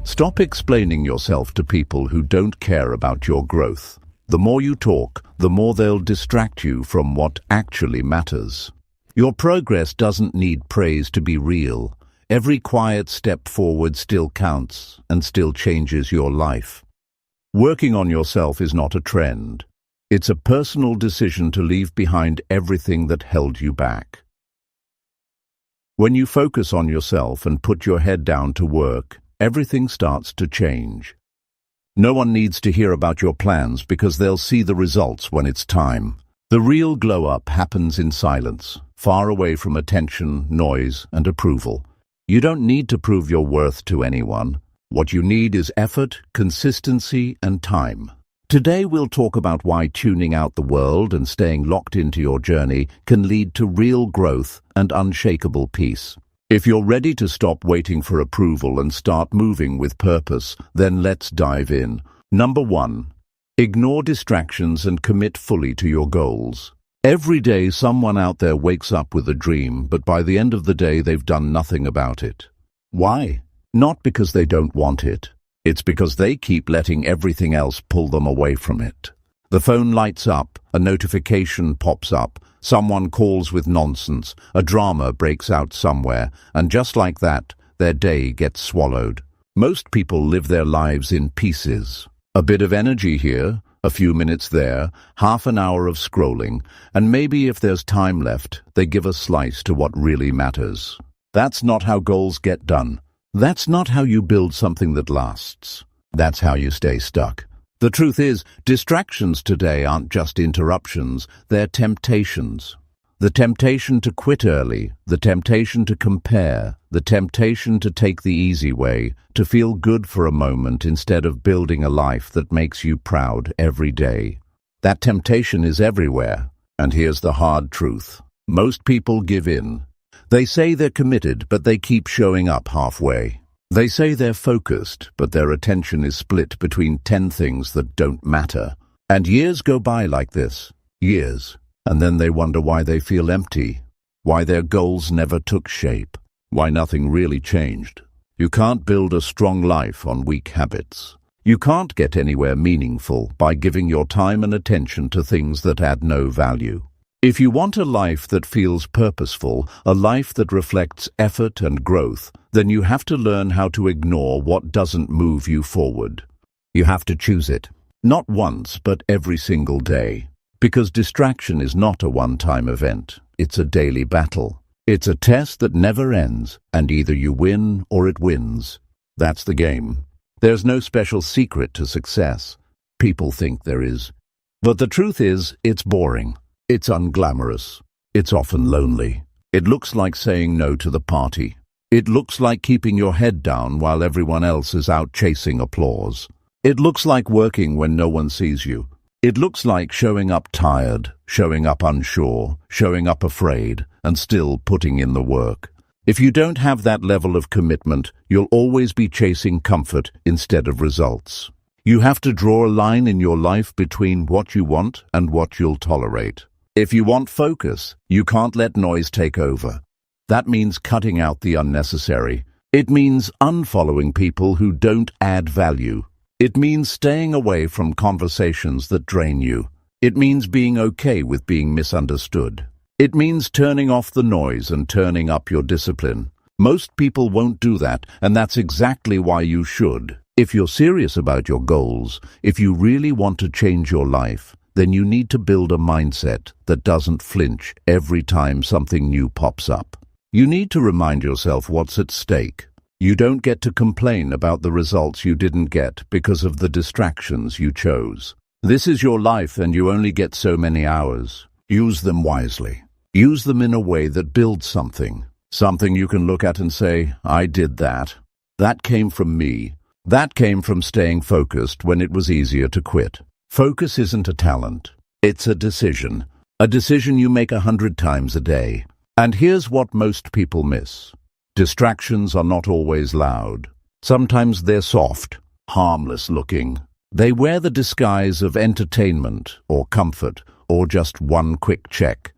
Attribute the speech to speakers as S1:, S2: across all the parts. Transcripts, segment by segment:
S1: Stop explaining yourself to people who don't care about your growth. The more you talk, the more they'll distract you from what actually matters. Your progress doesn't need praise to be real. Every quiet step forward still counts and still changes your life. Working on yourself is not a trend. It's a personal decision to leave behind everything that held you back. When you focus on yourself and put your head down to work, everything starts to change. No one needs to hear about your plans because they'll see the results when it's time. The real glow-up happens in silence, far away from attention, noise, and approval. You don't need to prove your worth to anyone. What you need is effort, consistency, and time. Today we'll talk about why tuning out the world and staying locked into your journey can lead to real growth and unshakable peace. If you're ready to stop waiting for approval and start moving with purpose, then let's dive in. Number 1. Ignore distractions and commit fully to your goals. Every day someone out there wakes up with a dream, but by the end of the day they've done nothing about it. Why? Not because they don't want it. It's because they keep letting everything else pull them away from it. The phone lights up, a notification pops up, someone calls with nonsense, a drama breaks out somewhere, and just like that, their day gets swallowed. Most people live their lives in pieces. A bit of energy here, a few minutes there, half an hour of scrolling, and maybe if there's time left, they give a slice to what really matters. That's not how goals get done. That's not how you build something that lasts. That's how you stay stuck. The truth is, distractions today aren't just interruptions, they're temptations. The temptation to quit early, the temptation to compare, the temptation to take the easy way, to feel good for a moment instead of building a life that makes you proud every day. That temptation is everywhere, and here's the hard truth. Most people give in. They say they're committed, but they keep showing up halfway. They say they're focused, but their attention is split between 10 things that don't matter. And years go by like this. Years. And then they wonder why they feel empty. Why their goals never took shape. Why nothing really changed. You can't build a strong life on weak habits. You can't get anywhere meaningful by giving your time and attention to things that add no value. If you want a life that feels purposeful, a life that reflects effort and growth, then you have to learn how to ignore what doesn't move you forward. You have to choose it. Not once, but every single day. Because distraction is not a one-time event. It's a daily battle. It's a test that never ends, and either you win or it wins. That's the game. There's no special secret to success. People think there is. But the truth is, it's boring. It's unglamorous. It's often lonely. It looks like saying no to the party. It looks like keeping your head down while everyone else is out chasing applause. It looks like working when no one sees you. It looks like showing up tired, showing up unsure, showing up afraid, and still putting in the work. If you don't have that level of commitment, you'll always be chasing comfort instead of results. You have to draw a line in your life between what you want and what you'll tolerate. If you want focus, you can't let noise take over. That means cutting out the unnecessary. It means unfollowing people who don't add value. It means staying away from conversations that drain you. It means being okay with being misunderstood. It means turning off the noise and turning up your discipline. Most people won't do that, and that's exactly why you should. If you're serious about your goals, if you really want to change your life, then you need to build a mindset that doesn't flinch every time something new pops up. You need to remind yourself what's at stake. You don't get to complain about the results you didn't get because of the distractions you chose. This is your life and you only get so many hours. Use them wisely. Use them in a way that builds something. Something you can look at and say, I did that. That came from me. That came from staying focused when it was easier to quit. Focus isn't a talent. It's a decision. A decision you make 100 times a day. And here's what most people miss. Distractions are not always loud. Sometimes they're soft, harmless looking. They wear the disguise of entertainment or comfort or just one quick check.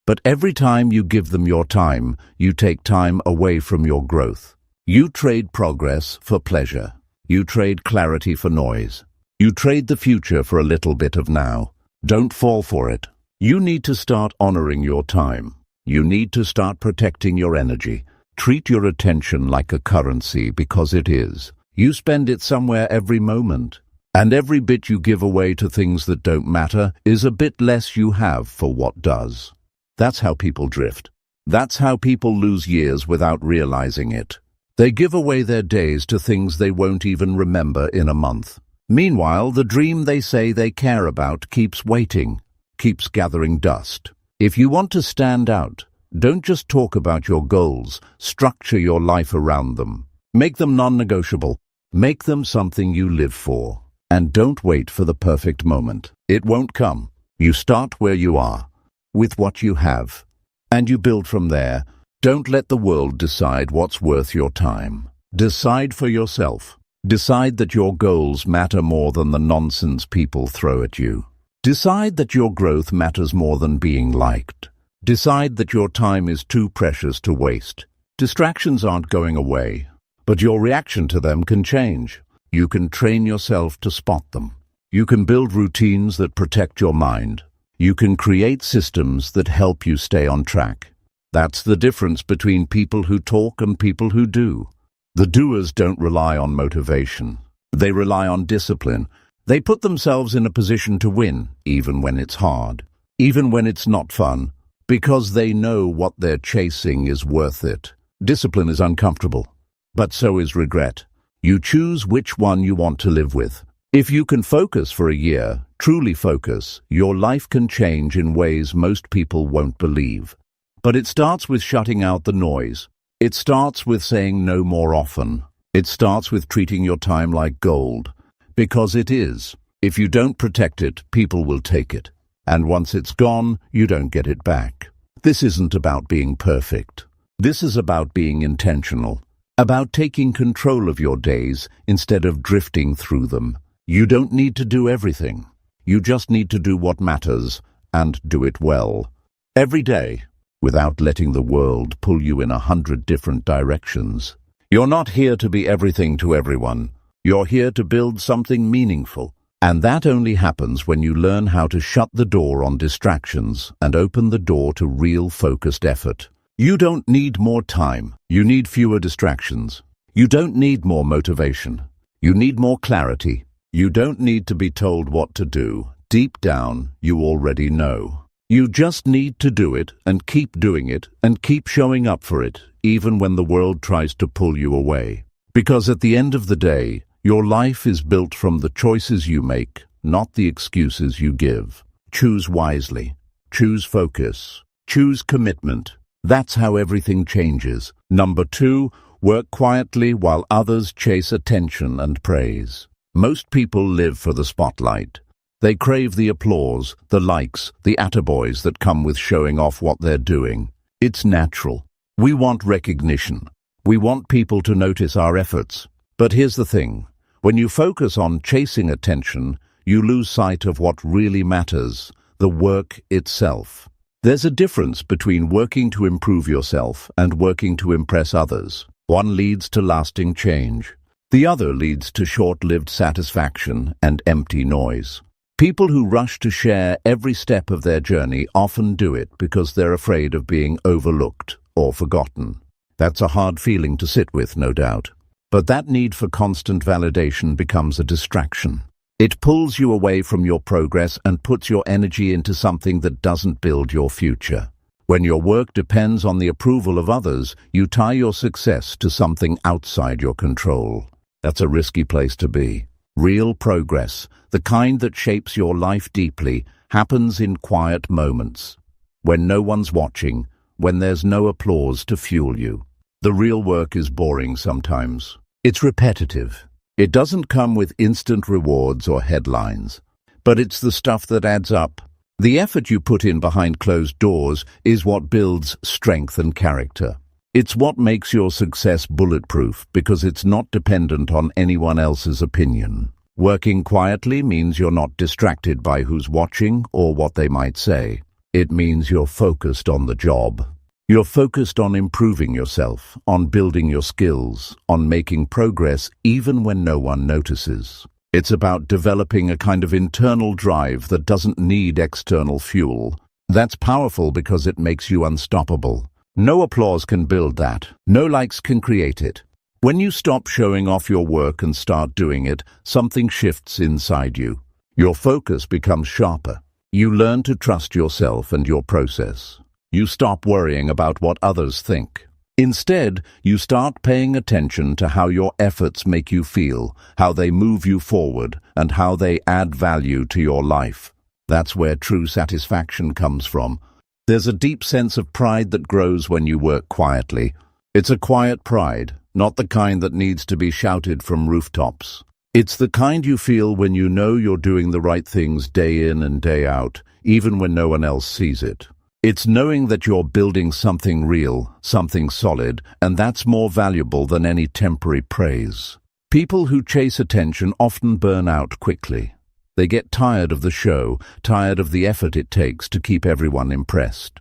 S1: But every time you give them your time, you take time away from your growth. You trade progress for pleasure. You trade clarity for noise. You trade the future for a little bit of now. Don't fall for it. You need to start honoring your time. You need to start protecting your energy. Treat your attention like a currency, because it is. You spend it somewhere every moment. And every bit you give away to things that don't matter is a bit less you have for what does. That's how people drift. That's how people lose years without realizing it. They give away their days to things they won't even remember in a month. Meanwhile, the dream they say they care about keeps waiting, keeps gathering dust. If you want to stand out, don't just talk about your goals, structure your life around them. Make them non-negotiable. Make them something you live for. And don't wait for the perfect moment. It won't come. You start where you are, with what you have, and you build from there. Don't let the world decide what's worth your time. Decide for yourself. Decide that your goals matter more than the nonsense people throw at you. Decide that your growth matters more than being liked. Decide that your time is too precious to waste. Distractions aren't going away, but your reaction to them can change. You can train yourself to spot them. You can build routines that protect your mind. You can create systems that help you stay on track. That's the difference between people who talk and people who do. The doers don't rely on motivation. They rely on discipline. They put themselves in a position to win, even when it's hard, even when it's not fun, because they know what they're chasing is worth it. Discipline is uncomfortable, but so is regret. You choose which one you want to live with. If you can focus for a year, truly focus, your life can change in ways most people won't believe. But it starts with shutting out the noise. It starts with saying no more often. It starts with treating your time like gold. Because it is. If you don't protect it, people will take it. And once it's gone, you don't get it back. This isn't about being perfect. This is about being intentional. About taking control of your days instead of drifting through them. You don't need to do everything. You just need to do what matters, and do it well. Every day, without letting the world pull you in 100 different directions. You're not here to be everything to everyone. You're here to build something meaningful. And that only happens when you learn how to shut the door on distractions and open the door to real focused effort. You don't need more time. You need fewer distractions. You don't need more motivation. You need more clarity. You don't need to be told what to do. Deep down, you already know. You just need to do it and keep doing it and keep showing up for it, even when the world tries to pull you away. Because at the end of the day, your life is built from the choices you make, not the excuses you give. Choose wisely. Choose focus. Choose commitment. That's how everything changes. Number 2, work quietly while others chase attention and praise. Most people live for the spotlight. They crave the applause, the likes, the attaboys that come with showing off what they're doing. It's natural. We want recognition. We want people to notice our efforts. But here's the thing. When you focus on chasing attention, you lose sight of what really matters, the work itself. There's a difference between working to improve yourself and working to impress others. One leads to lasting change. The other leads to short-lived satisfaction and empty noise. People who rush to share every step of their journey often do it because they're afraid of being overlooked or forgotten. That's a hard feeling to sit with, no doubt. But that need for constant validation becomes a distraction. It pulls you away from your progress and puts your energy into something that doesn't build your future. When your work depends on the approval of others, you tie your success to something outside your control. That's a risky place to be. Real progress, the kind that shapes your life deeply, happens in quiet moments. When no one's watching, when there's no applause to fuel you. The real work is boring sometimes. It's repetitive. It doesn't come with instant rewards or headlines. But it's the stuff that adds up. The effort you put in behind closed doors is what builds strength and character. It's what makes your success bulletproof because it's not dependent on anyone else's opinion. Working quietly means you're not distracted by who's watching or what they might say. It means you're focused on the job. You're focused on improving yourself, on building your skills, on making progress even when no one notices. It's about developing a kind of internal drive that doesn't need external fuel. That's powerful because it makes you unstoppable. No applause can build that. No likes can create it. When you stop showing off your work and start doing it, something shifts inside you. Your focus becomes sharper. You learn to trust yourself and your process. You stop worrying about what others think. Instead, you start paying attention to how your efforts make you feel, how they move you forward, and how they add value to your life. That's where true satisfaction comes from. There's a deep sense of pride that grows when you work quietly. It's a quiet pride, not the kind that needs to be shouted from rooftops. It's the kind you feel when you know you're doing the right things day in and day out, even when no one else sees it. It's knowing that you're building something real, something solid, and that's more valuable than any temporary praise. People who chase attention often burn out quickly. They get tired of the show, tired of the effort it takes to keep everyone impressed.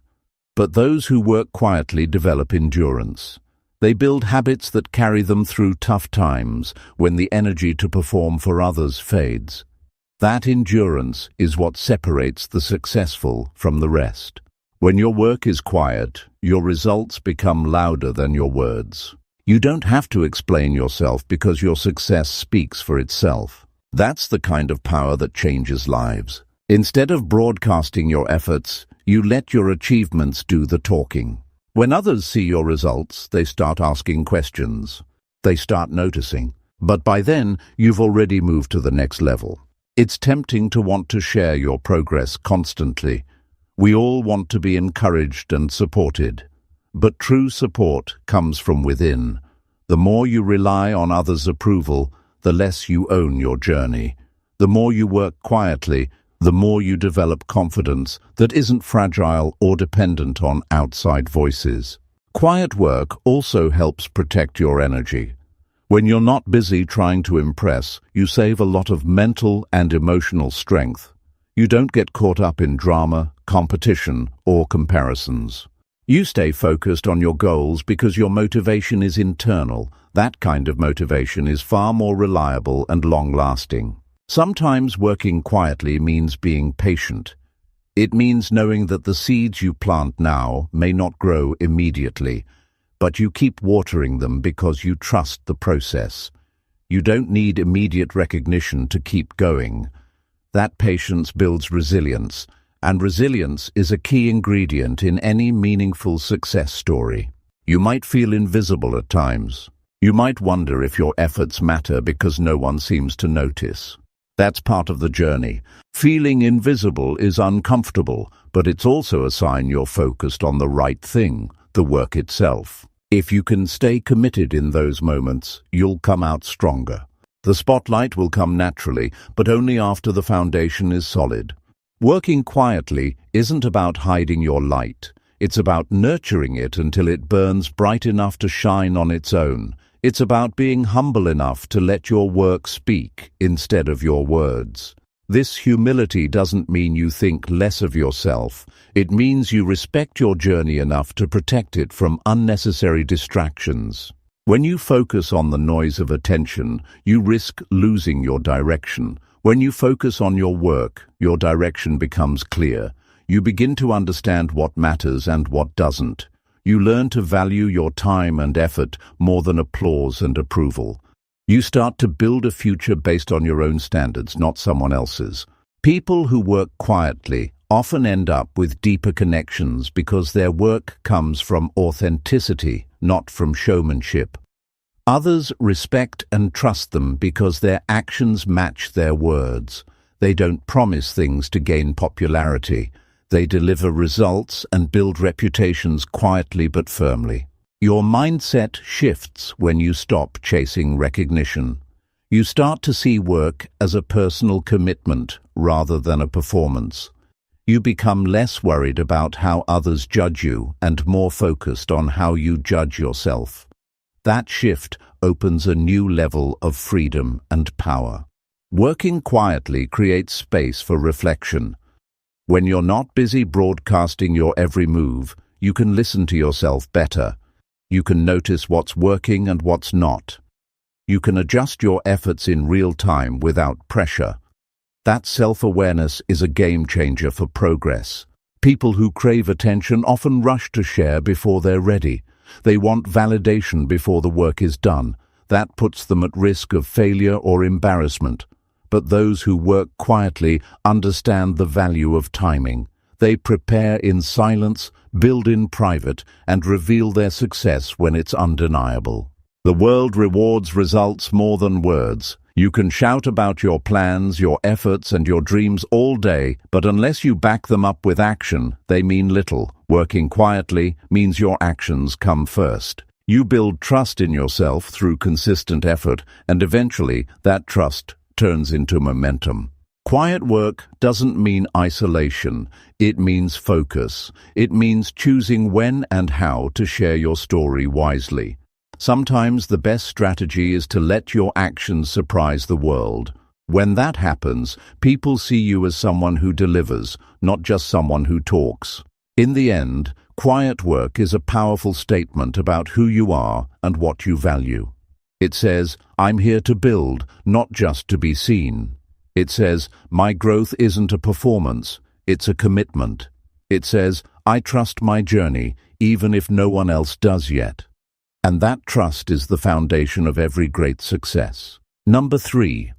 S1: But those who work quietly develop endurance. They build habits that carry them through tough times when the energy to perform for others fades. That endurance is what separates the successful from the rest. When your work is quiet, your results become louder than your words. You don't have to explain yourself because your success speaks for itself. That's the kind of power that changes lives. Instead of broadcasting your efforts, you let your achievements do the talking. When others see your results, they start asking questions. They start noticing. But by then, you've already moved to the next level. It's tempting to want to share your progress constantly. We all want to be encouraged and supported. But true support comes from within. The more you rely on others' approval, the less you own your journey. The more you work quietly, the more you develop confidence that isn't fragile or dependent on outside voices. Quiet work also helps protect your energy. When you're not busy trying to impress, you save a lot of mental and emotional strength. You don't get caught up in drama, competition, or comparisons. You stay focused on your goals because your motivation is internal. That kind of motivation is far more reliable and long-lasting. Sometimes working quietly means being patient. It means knowing that the seeds you plant now may not grow immediately, but you keep watering them because you trust the process. You don't need immediate recognition to keep going. That patience builds resilience, and resilience is a key ingredient in any meaningful success story. You might feel invisible at times. You might wonder if your efforts matter because no one seems to notice. That's part of the journey. Feeling invisible is uncomfortable, but it's also a sign you're focused on the right thing, the work itself. If you can stay committed in those moments, you'll come out stronger. The spotlight will come naturally, but only after the foundation is solid. Working quietly isn't about hiding your light. It's about nurturing it until it burns bright enough to shine on its own. It's about being humble enough to let your work speak instead of your words. This humility doesn't mean you think less of yourself. It means you respect your journey enough to protect it from unnecessary distractions. When you focus on the noise of attention, you risk losing your direction. When you focus on your work, your direction becomes clear. You begin to understand what matters and what doesn't. You learn to value your time and effort more than applause and approval. You start to build a future based on your own standards, not someone else's. People who work quietly often end up with deeper connections because their work comes from authenticity, not from showmanship. Others respect and trust them because their actions match their words. They don't promise things to gain popularity. They deliver results and build reputations quietly but firmly. Your mindset shifts when you stop chasing recognition. You start to see work as a personal commitment rather than a performance. You become less worried about how others judge you and more focused on how you judge yourself. That shift opens a new level of freedom and power. Working quietly creates space for reflection. When you're not busy broadcasting your every move, you can listen to yourself better. You can notice what's working and what's not. You can adjust your efforts in real time without pressure. That self-awareness is a game changer for progress. People who crave attention often rush to share before they're ready. They want validation before the work is done. That puts them at risk of failure or embarrassment. But those who work quietly understand the value of timing. They prepare in silence, build in private, and reveal their success when it's undeniable. The world rewards results more than words. You can shout about your plans, your efforts, and your dreams all day, but unless you back them up with action, they mean little. Working quietly means your actions come first. You build trust in yourself through consistent effort, and eventually that trust turns into momentum. Quiet work doesn't mean isolation. It means focus. It means choosing when and how to share your story wisely. Sometimes the best strategy is to let your actions surprise the world. When that happens, people see you as someone who delivers, not just someone who talks. In the end, quiet work is a powerful statement about who you are and what you value. It says, "I'm here to build, not just to be seen." It says, "My growth isn't a performance, it's a commitment." It says, "I trust my journey, even if no one else does yet." And that trust is the foundation of every great success. Number 3,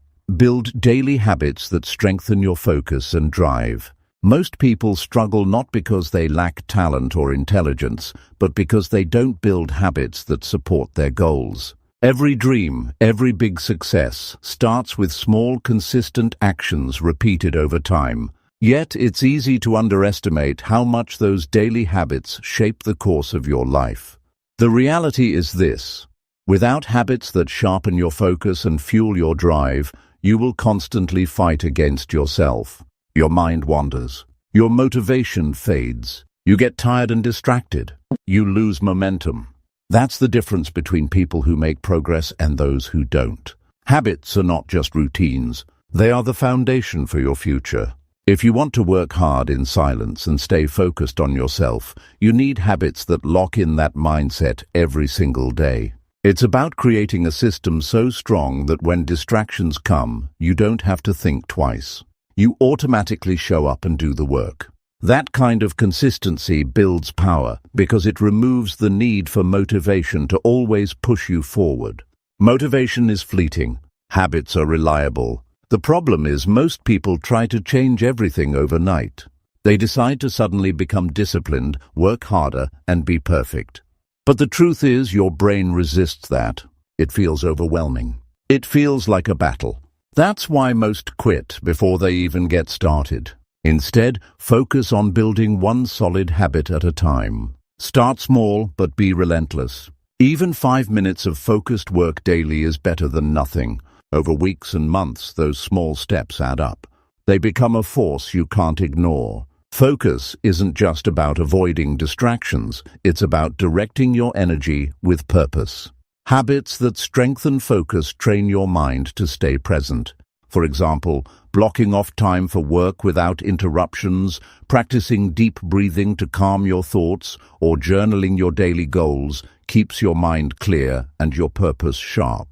S1: build daily habits that strengthen your focus and drive. Most people struggle not because they lack talent or intelligence, but because they don't build habits that support their goals. Every dream, every big success starts with small, consistent actions repeated over time. Yet it's easy to underestimate how much those daily habits shape the course of your life. The reality is this: without habits that sharpen your focus and fuel your drive, you will constantly fight against yourself. Your mind wanders. Your motivation fades. You get tired and distracted. You lose momentum. That's the difference between people who make progress and those who don't. Habits are not just routines. They are the foundation for your future. If you want to work hard in silence and stay focused on yourself, you need habits that lock in that mindset every single day. It's about creating a system so strong that when distractions come, you don't have to think twice. You automatically show up and do the work. That kind of consistency builds power because it removes the need for motivation to always push you forward. Motivation is fleeting. Habits are reliable. The problem is most people try to change everything overnight. They decide to suddenly become disciplined, work harder, and be perfect. But the truth is, your brain resists that. It feels overwhelming. It feels like a battle. That's why most quit before they even get started. Instead, focus on building one solid habit at a time. Start small, but be relentless. Even 5 minutes of focused work daily is better than nothing. Over weeks and months, those small steps add up. They become a force you can't ignore. Focus isn't just about avoiding distractions. It's about directing your energy with purpose. Habits that strengthen focus train your mind to stay present. For example, blocking off time for work without interruptions, practicing deep breathing to calm your thoughts, or journaling your daily goals keeps your mind clear and your purpose sharp.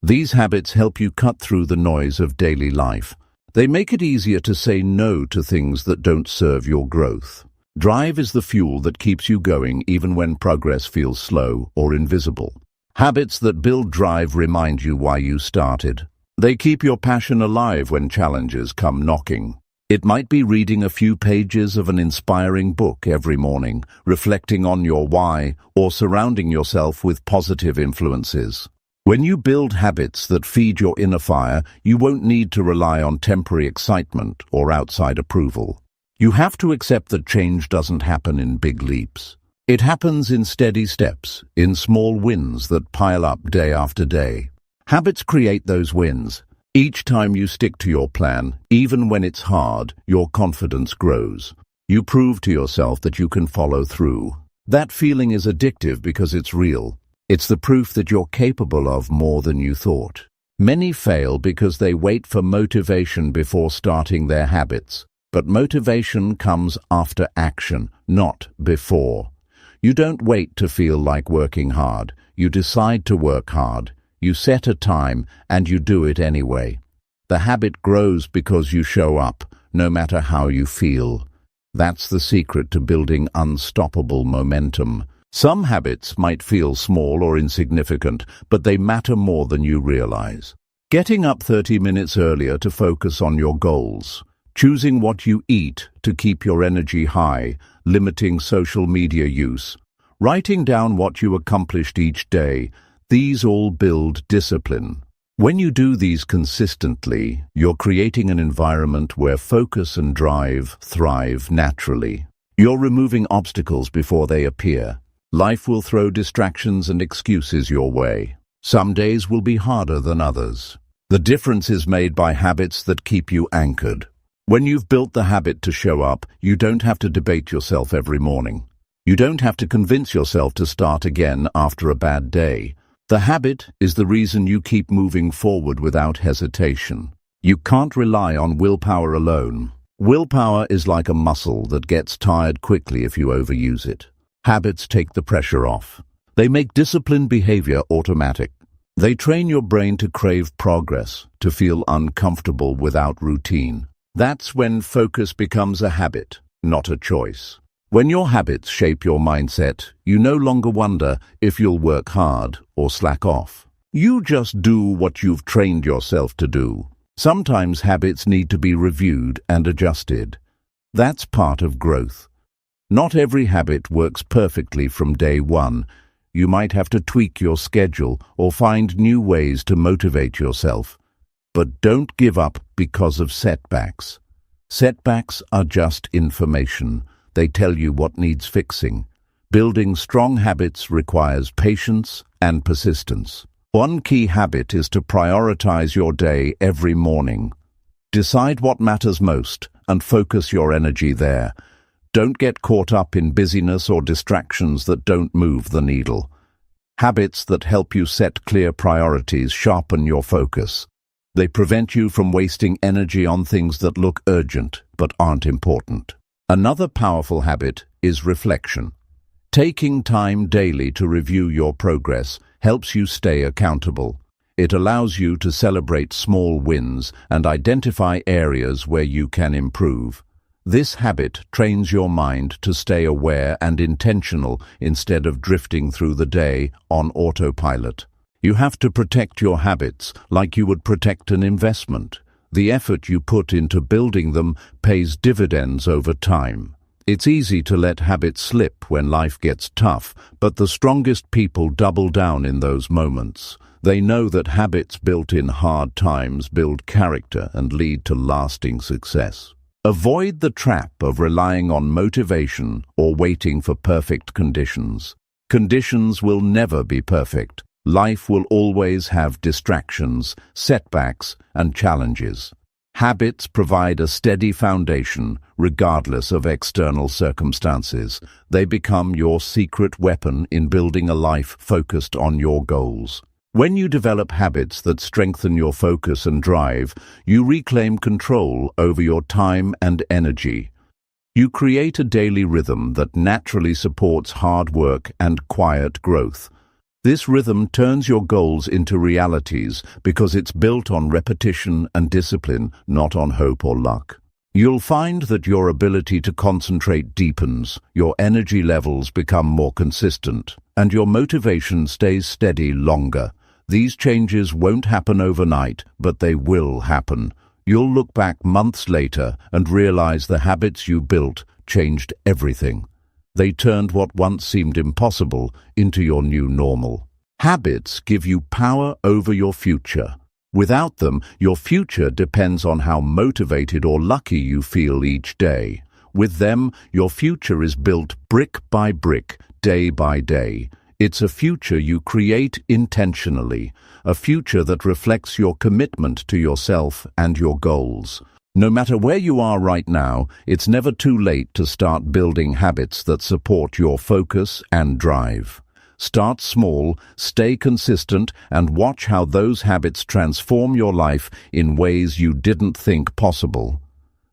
S1: These habits help you cut through the noise of daily life. They make it easier to say no to things that don't serve your growth. Drive is the fuel that keeps you going even when progress feels slow or invisible. Habits that build drive remind you why you started. They keep your passion alive when challenges come knocking. It might be reading a few pages of an inspiring book every morning, reflecting on your why, or surrounding yourself with positive influences. When you build habits that feed your inner fire, you won't need to rely on temporary excitement or outside approval. You have to accept that change doesn't happen in big leaps. It happens in steady steps, in small wins that pile up day after day. Habits create those wins. Each time you stick to your plan, even when it's hard, your confidence grows. You prove to yourself that you can follow through. That feeling is addictive because it's real. It's the proof that you're capable of more than you thought. Many fail because they wait for motivation before starting their habits. But motivation comes after action, not before. You don't wait to feel like working hard. You decide to work hard. You set a time and you do it anyway. The habit grows because you show up, no matter how you feel. That's the secret to building unstoppable momentum. Some habits might feel small or insignificant, but they matter more than you realize. Getting up 30 minutes earlier to focus on your goals. Choosing what you eat to keep your energy high. Limiting social media use. Writing down what you accomplished each day. These all build discipline. When you do these consistently, you're creating an environment where focus and drive thrive naturally. You're removing obstacles before they appear. Life will throw distractions and excuses your way. Some days will be harder than others. The difference is made by habits that keep you anchored. When you've built the habit to show up, you don't have to debate yourself every morning. You don't have to convince yourself to start again after a bad day. The habit is the reason you keep moving forward without hesitation. You can't rely on willpower alone. Willpower is like a muscle that gets tired quickly if you overuse it. Habits take the pressure off. They make disciplined behavior automatic. They train your brain to crave progress, to feel uncomfortable without routine. That's when focus becomes a habit, not a choice. When your habits shape your mindset, you no longer wonder if you'll work hard or slack off. You just do what you've trained yourself to do. Sometimes habits need to be reviewed and adjusted. That's part of growth. Not every habit works perfectly from day one. You might have to tweak your schedule or find new ways to motivate yourself. But don't give up because of setbacks. Setbacks are just information. They tell you what needs fixing. Building strong habits requires patience and persistence. One key habit is to prioritize your day every morning. Decide what matters most and focus your energy there. Don't get caught up in busyness or distractions that don't move the needle. Habits that help you set clear priorities sharpen your focus. They prevent you from wasting energy on things that look urgent but aren't important. Another powerful habit is reflection. Taking time daily to review your progress helps you stay accountable. It allows you to celebrate small wins and identify areas where you can improve. This habit trains your mind to stay aware and intentional instead of drifting through the day on autopilot. You have to protect your habits like you would protect an investment. The effort you put into building them pays dividends over time. It's easy to let habits slip when life gets tough, but the strongest people double down in those moments. They know that habits built in hard times build character and lead to lasting success. Avoid the trap of relying on motivation or waiting for perfect conditions. Conditions will never be perfect. Life will always have distractions, setbacks, and challenges. Habits provide a steady foundation, regardless of external circumstances. They become your secret weapon in building a life focused on your goals. When you develop habits that strengthen your focus and drive, you reclaim control over your time and energy. You create a daily rhythm that naturally supports hard work and quiet growth. This rhythm turns your goals into realities because it's built on repetition and discipline, not on hope or luck. You'll find that your ability to concentrate deepens, your energy levels become more consistent, and your motivation stays steady longer. These changes won't happen overnight, but they will happen. You'll look back months later and realize the habits you built changed everything. They turned what once seemed impossible into your new normal. Habits give you power over your future. Without them, your future depends on how motivated or lucky you feel each day. With them, your future is built brick by brick, day by day. It's a future you create intentionally, a future that reflects your commitment to yourself and your goals. No matter where you are right now, it's never too late to start building habits that support your focus and drive. Start small, stay consistent, and watch how those habits transform your life in ways you didn't think possible.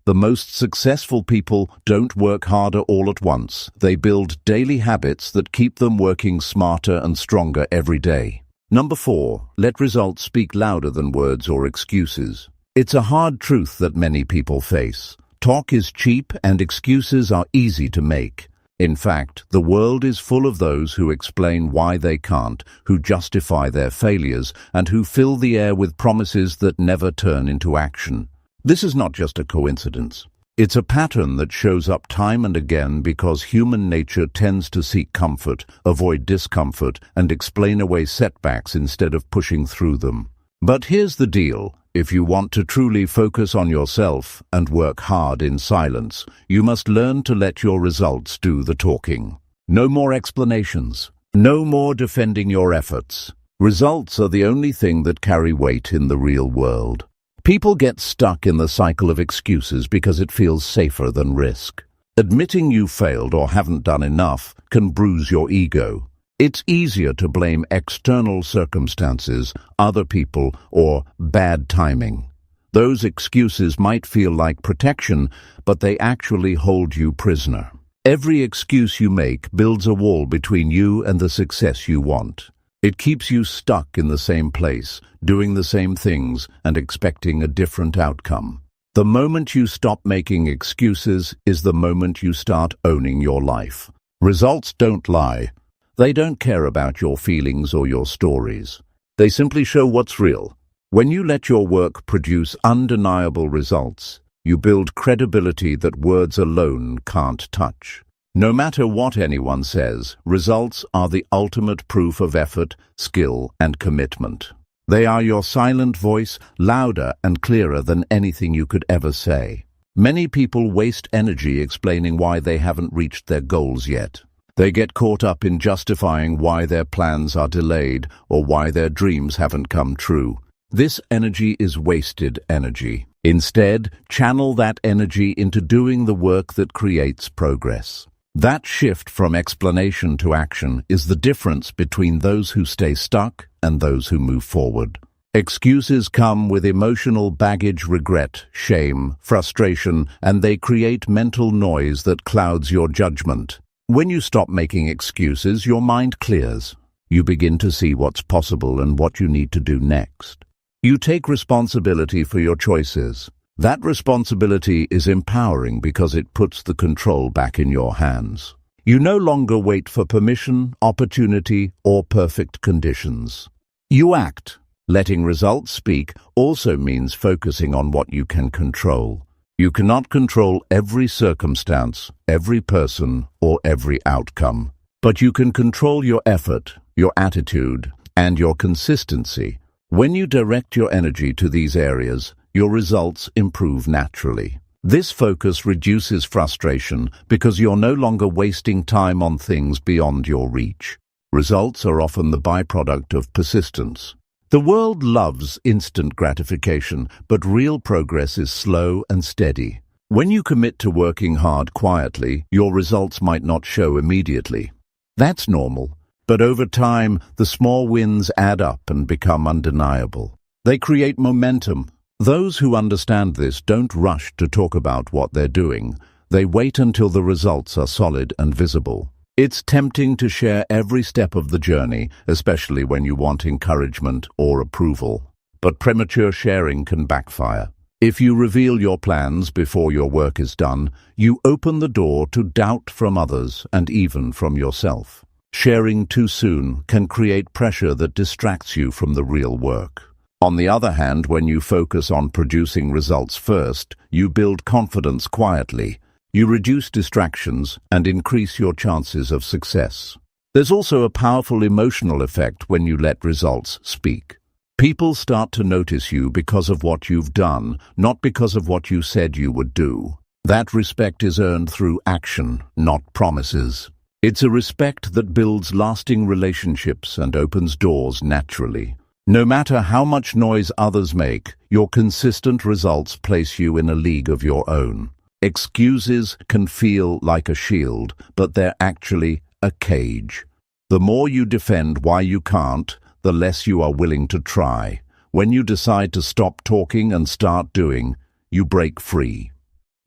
S1: The most successful people don't work harder all at once. They build daily habits that keep them working smarter and stronger every day. Number 4, let results speak louder than words or excuses. It's a hard truth that many people face. Talk is cheap and excuses are easy to make. In fact, the world is full of those who explain why they can't, who justify their failures, and who fill the air with promises that never turn into action. This is not just a coincidence. It's a pattern that shows up time and again because human nature tends to seek comfort, avoid discomfort, and explain away setbacks instead of pushing through them. But here's the deal. If you want to truly focus on yourself and work hard in silence, you must learn to let your results do the talking. No more explanations. No more defending your efforts. Results are the only thing that carry weight in the real world. People get stuck in the cycle of excuses because it feels safer than risk. Admitting you failed or haven't done enough can bruise your ego. It's easier to blame external circumstances, other people, or bad timing. Those excuses might feel like protection, but they actually hold you prisoner. Every excuse you make builds a wall between you and the success you want. It keeps you stuck in the same place, doing the same things, and expecting a different outcome. The moment you stop making excuses is the moment you start owning your life. Results don't lie. They don't care about your feelings or your stories. They simply show what's real. When you let your work produce undeniable results, you build credibility that words alone can't touch. No matter what anyone says, results are the ultimate proof of effort, skill, and commitment. They are your silent voice, louder and clearer than anything you could ever say. Many people waste energy explaining why they haven't reached their goals yet. They get caught up in justifying why their plans are delayed or why their dreams haven't come true. This energy is wasted energy. Instead, channel that energy into doing the work that creates progress. That shift from explanation to action is the difference between those who stay stuck and those who move forward. Excuses come with emotional baggage, regret, shame, frustration, and they create mental noise that clouds your judgment. When you stop making excuses, your mind clears. You begin to see what's possible and what you need to do next. You take responsibility for your choices. That responsibility is empowering because it puts the control back in your hands. You no longer wait for permission, opportunity, or perfect conditions. You act. Letting results speak also means focusing on what you can control. You cannot control every circumstance, every person, or every outcome. But you can control your effort, your attitude, and your consistency. When you direct your energy to these areas, your results improve naturally. This focus reduces frustration because you're no longer wasting time on things beyond your reach. Results are often the byproduct of persistence. The world loves instant gratification, but real progress is slow and steady. When you commit to working hard quietly, your results might not show immediately. That's normal, but over time, the small wins add up and become undeniable. They create momentum. Those who understand this don't rush to talk about what they're doing. They wait until the results are solid and visible. It's tempting to share every step of the journey, especially when you want encouragement or approval. But premature sharing can backfire. If you reveal your plans before your work is done, you open the door to doubt from others and even from yourself. Sharing too soon can create pressure that distracts you from the real work. On the other hand, when you focus on producing results first, you build confidence quietly. You reduce distractions and increase your chances of success. There's also a powerful emotional effect when you let results speak. People start to notice you because of what you've done, not because of what you said you would do. That respect is earned through action, not promises. It's a respect that builds lasting relationships and opens doors naturally. No matter how much noise others make, your consistent results place you in a league of your own. Excuses can feel like a shield, but they're actually a cage. The more you defend why you can't, the less you are willing to try. When you decide to stop talking and start doing, you break free.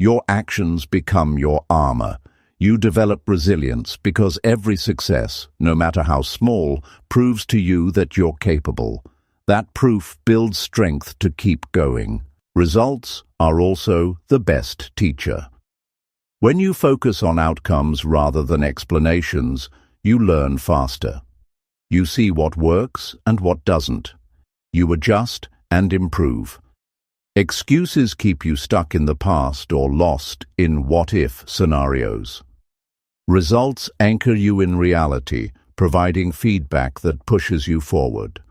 S1: Your actions become your armor. You develop resilience because every success, no matter how small, proves to you that you're capable. That proof builds strength to keep going. Results are also the best teacher. When you focus on outcomes rather than explanations, you learn faster. You see what works and what doesn't. You adjust and improve. Excuses keep you stuck in the past or lost in what-if scenarios. Results anchor you in reality, providing feedback that pushes you forward.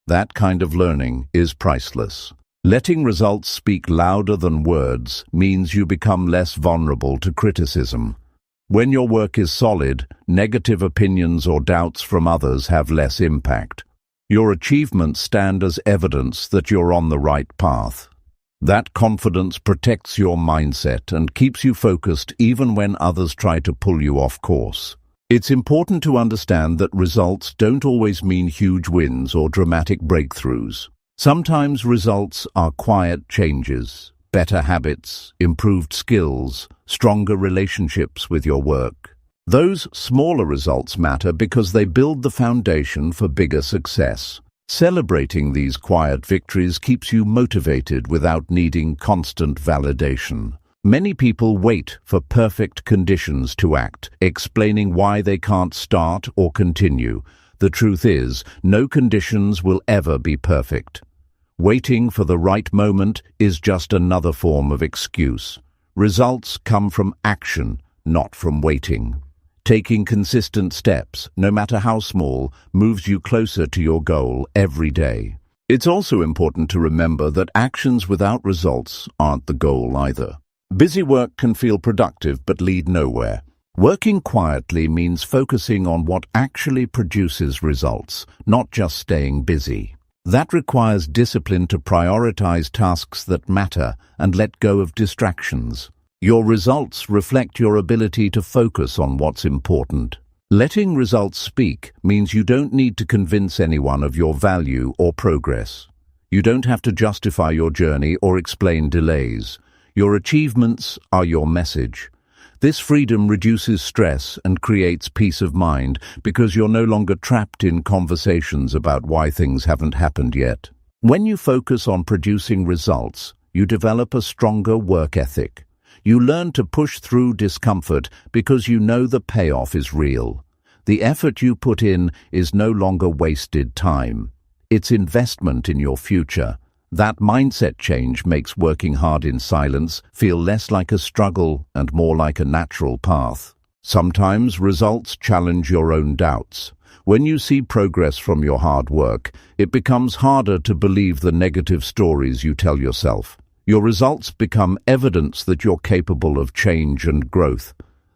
S1: That kind of learning is priceless. Letting results speak louder than words means you become less vulnerable to criticism. When your work is solid, negative opinions or doubts from others have less impact. Your achievements stand as evidence that you're on the right path. That confidence protects your mindset and keeps you focused even when others try to pull you off course. It's important to understand that results don't always mean huge wins or dramatic breakthroughs. Sometimes results are quiet changes, better habits, improved skills, stronger relationships with your work. Those smaller results matter because they build the foundation for bigger success. Celebrating these quiet victories keeps you motivated without needing constant validation. Many people wait for perfect conditions to act, explaining why they can't start or continue. The truth is, no conditions will ever be perfect. Waiting for the right moment is just another form of excuse. Results come from action, not from waiting. Taking consistent steps, no matter how small, moves you closer to your goal every day. It's also important to remember that actions without results aren't the goal either. Busy work can feel productive but lead nowhere. Working quietly means focusing on what actually produces results, not just staying busy. That requires discipline to prioritize tasks that matter and let go of distractions. Your results reflect your ability to focus on what's important. Letting results speak means you don't need to convince anyone of your value or progress. You don't have to justify your journey or explain delays. Your achievements are your message. This freedom reduces stress and creates peace of mind because you're no longer trapped in conversations about why things haven't happened yet. When you focus on producing results, you develop a stronger work ethic. You learn to push through discomfort because you know the payoff is real. The effort you put in is no longer wasted time. It's investment in your future. That mindset change makes working hard in silence feel less like a struggle and more like a natural path. Sometimes results challenge your own doubts. When you see progress from your hard work, it becomes harder to believe the negative stories you tell yourself. Your results become evidence that you're capable of change and growth.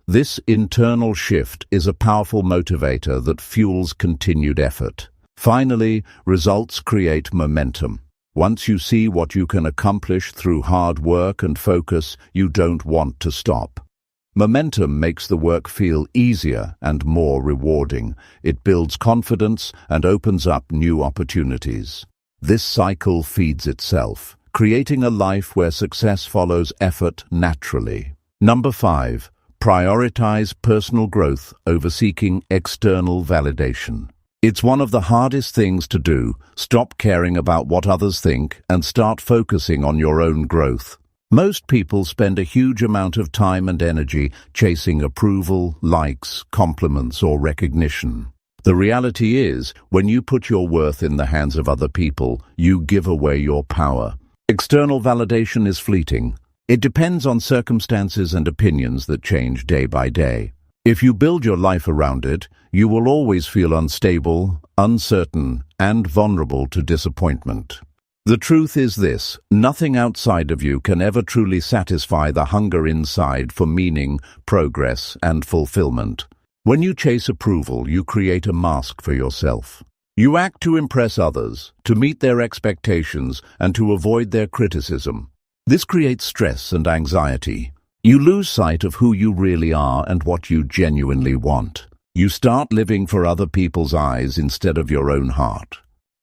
S1: This internal shift is a powerful motivator that fuels continued effort. Finally, results create momentum. Once you see what you can accomplish through hard work and focus, you don't want to stop. Momentum makes the work feel easier and more rewarding. It builds confidence and opens up new opportunities. This cycle feeds itself, creating a life where success follows effort naturally. Number 5. Prioritize personal growth over seeking external validation. It's one of the hardest things to do. Stop caring about what others think and start focusing on your own growth. Most people spend a huge amount of time and energy chasing approval, likes, compliments, or recognition. The reality is, when you put your worth in the hands of other people, you give away your power. External validation is fleeting. It depends on circumstances and opinions that change day by day. If you build your life around it, you will always feel unstable, uncertain, and vulnerable to disappointment. The truth is this: nothing outside of you can ever truly satisfy the hunger inside for meaning, progress, and fulfillment. When you chase approval, you create a mask for yourself. You act to impress others, to meet their expectations, and to avoid their criticism. This creates stress and anxiety. You lose sight of who you really are and what you genuinely want. You start living for other people's eyes instead of your own heart.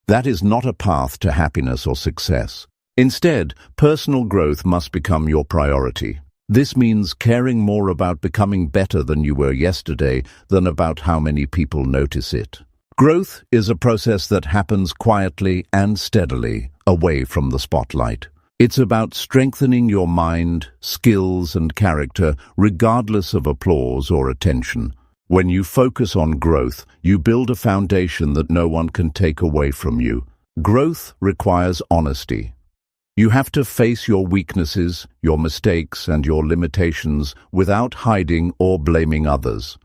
S1: That is not a path to happiness or success. Instead, personal growth must become your priority. This means caring more about becoming better than you were yesterday than about how many people notice it. Growth is a process that happens quietly and steadily, away from the spotlight. It's about strengthening your mind, skills, and character, regardless of applause or attention. When you focus on growth, you build a foundation that no one can take away from you. Growth requires honesty. You have to face your weaknesses, your mistakes, and your limitations without hiding or blaming others.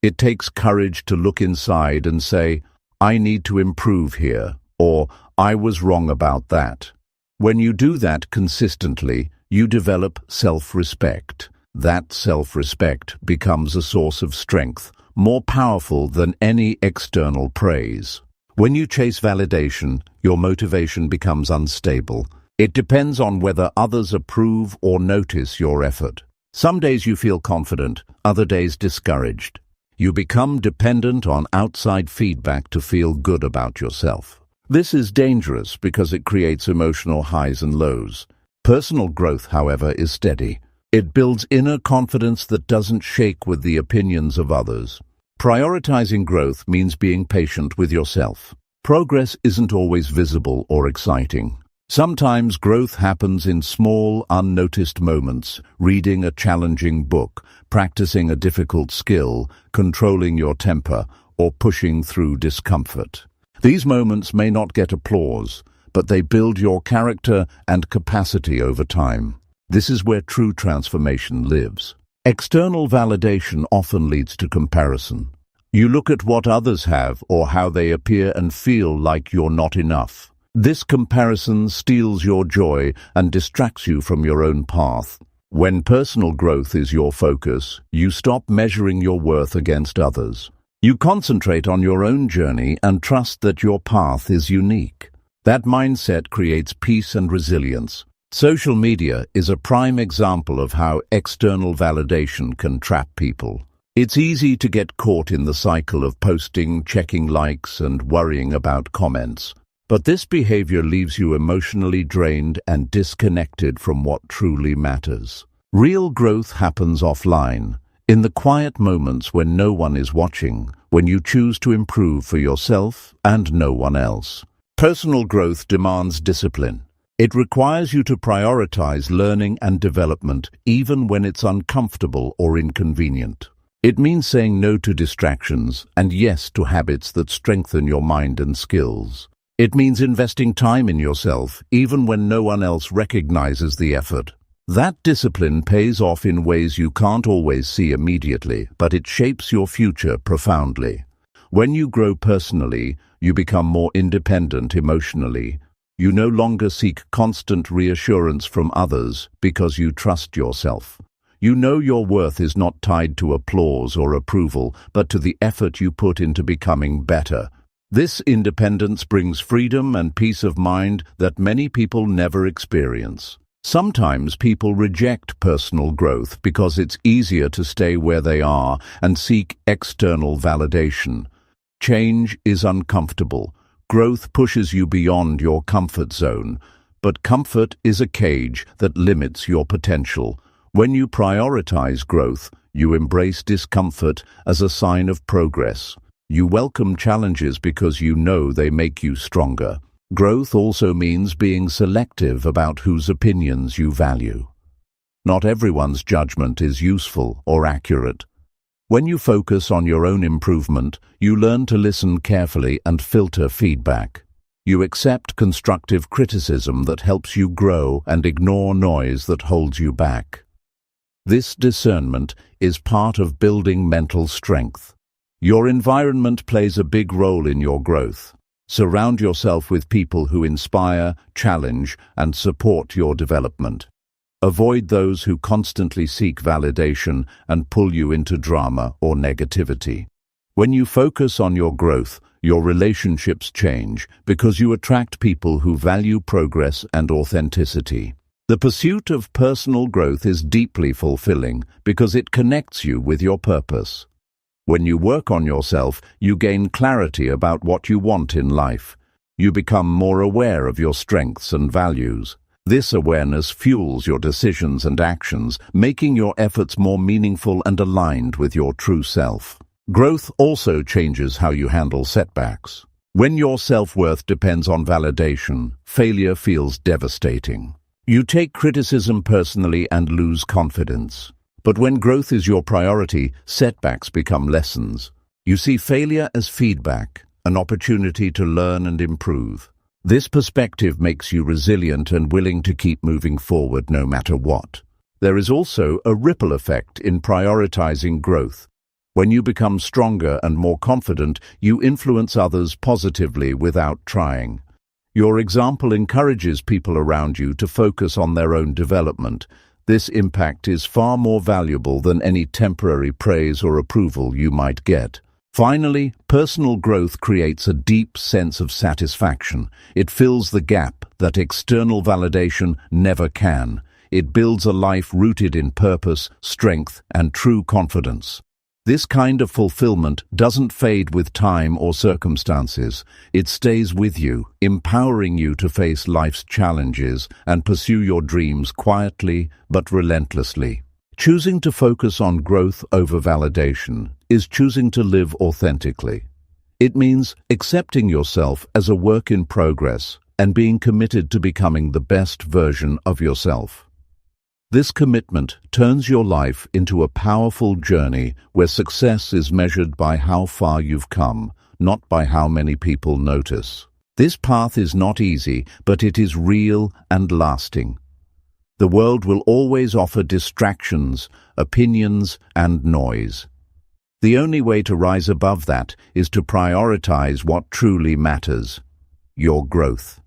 S1: It takes courage to look inside and say, "I need to improve here," or "I was wrong about that." When you do that consistently, you develop self-respect. That self-respect becomes a source of strength, more powerful than any external praise. When you chase validation, your motivation becomes unstable. It depends on whether others approve or notice your effort. Some days you feel confident, other days discouraged. You become dependent on outside feedback to feel good about yourself. This is dangerous because it creates emotional highs and lows. Personal growth, however, is steady. It builds inner confidence that doesn't shake with the opinions of others. Prioritizing growth means being patient with yourself. Progress isn't always visible or exciting. Sometimes growth happens in small, unnoticed moments: reading a challenging book, practicing a difficult skill, controlling your temper, or pushing through discomfort. These moments may not get applause, but they build your character and capacity over time. This is where true transformation lives. External validation often leads to comparison. You look at what others have or how they appear and feel like you're not enough. This comparison steals your joy and distracts you from your own path. When personal growth is your focus, you stop measuring your worth against others. You concentrate on your own journey and trust that your path is unique. That mindset creates peace and resilience. Social media is a prime example of how external validation can trap people. It's easy to get caught in the cycle of posting, checking likes, and worrying about comments. But this behavior leaves you emotionally drained and disconnected from what truly matters. Real growth happens offline, in the quiet moments when no one is watching, when you choose to improve for yourself and no one else. Personal growth demands discipline. It requires you to prioritize learning and development even when it's uncomfortable or inconvenient. It means saying no to distractions and yes to habits that strengthen your mind and skills. It means investing time in yourself even when no one else recognizes the effort. That discipline pays off in ways you can't always see immediately, but it shapes your future profoundly. When you grow personally, you become more independent emotionally. You no longer seek constant reassurance from others because you trust yourself. You know your worth is not tied to applause or approval, but to the effort you put into becoming better. This independence brings freedom and peace of mind that many people never experience. Sometimes people reject personal growth because it's easier to stay where they are and seek external validation. Change is uncomfortable. Growth pushes you beyond your comfort zone, but comfort is a cage that limits your potential. When you prioritize growth, you embrace discomfort as a sign of progress. You welcome challenges because you know they make you stronger. Growth also means being selective about whose opinions you value. Not everyone's judgment is useful or accurate. When you focus on your own improvement, you learn to listen carefully and filter feedback. You accept constructive criticism that helps you grow and ignore noise that holds you back. This discernment is part of building mental strength. Your environment plays a big role in your growth. Surround yourself with people who inspire, challenge, and support your development. Avoid those who constantly seek validation and pull you into drama or negativity. When you focus on your growth, your relationships change because you attract people who value progress and authenticity. The pursuit of personal growth is deeply fulfilling because it connects you with your purpose. When you work on yourself, you gain clarity about what you want in life. You become more aware of your strengths and values. This awareness fuels your decisions and actions, making your efforts more meaningful and aligned with your true self. Growth also changes how you handle setbacks. When your self-worth depends on validation, failure feels devastating. You take criticism personally and lose confidence. But when growth is your priority, setbacks become lessons. You see failure as feedback, an opportunity to learn and improve. This perspective makes you resilient and willing to keep moving forward no matter what. There is also a ripple effect in prioritizing growth. When you become stronger and more confident, you influence others positively without trying. Your example encourages people around you to focus on their own development. This impact is far more valuable than any temporary praise or approval you might get. Finally, personal growth creates a deep sense of satisfaction. It fills the gap that external validation never can. It builds a life rooted in purpose, strength, and true confidence. This kind of fulfillment doesn't fade with time or circumstances. It stays with you, empowering you to face life's challenges and pursue your dreams quietly but relentlessly. Choosing to focus on growth over validation is choosing to live authentically. It means accepting yourself as a work in progress and being committed to becoming the best version of yourself. This commitment turns your life into a powerful journey where success is measured by how far you've come, not by how many people notice. This path is not easy, but it is real and lasting. The world will always offer distractions, opinions, and noise. The only way to rise above that is to prioritize what truly matters: your growth.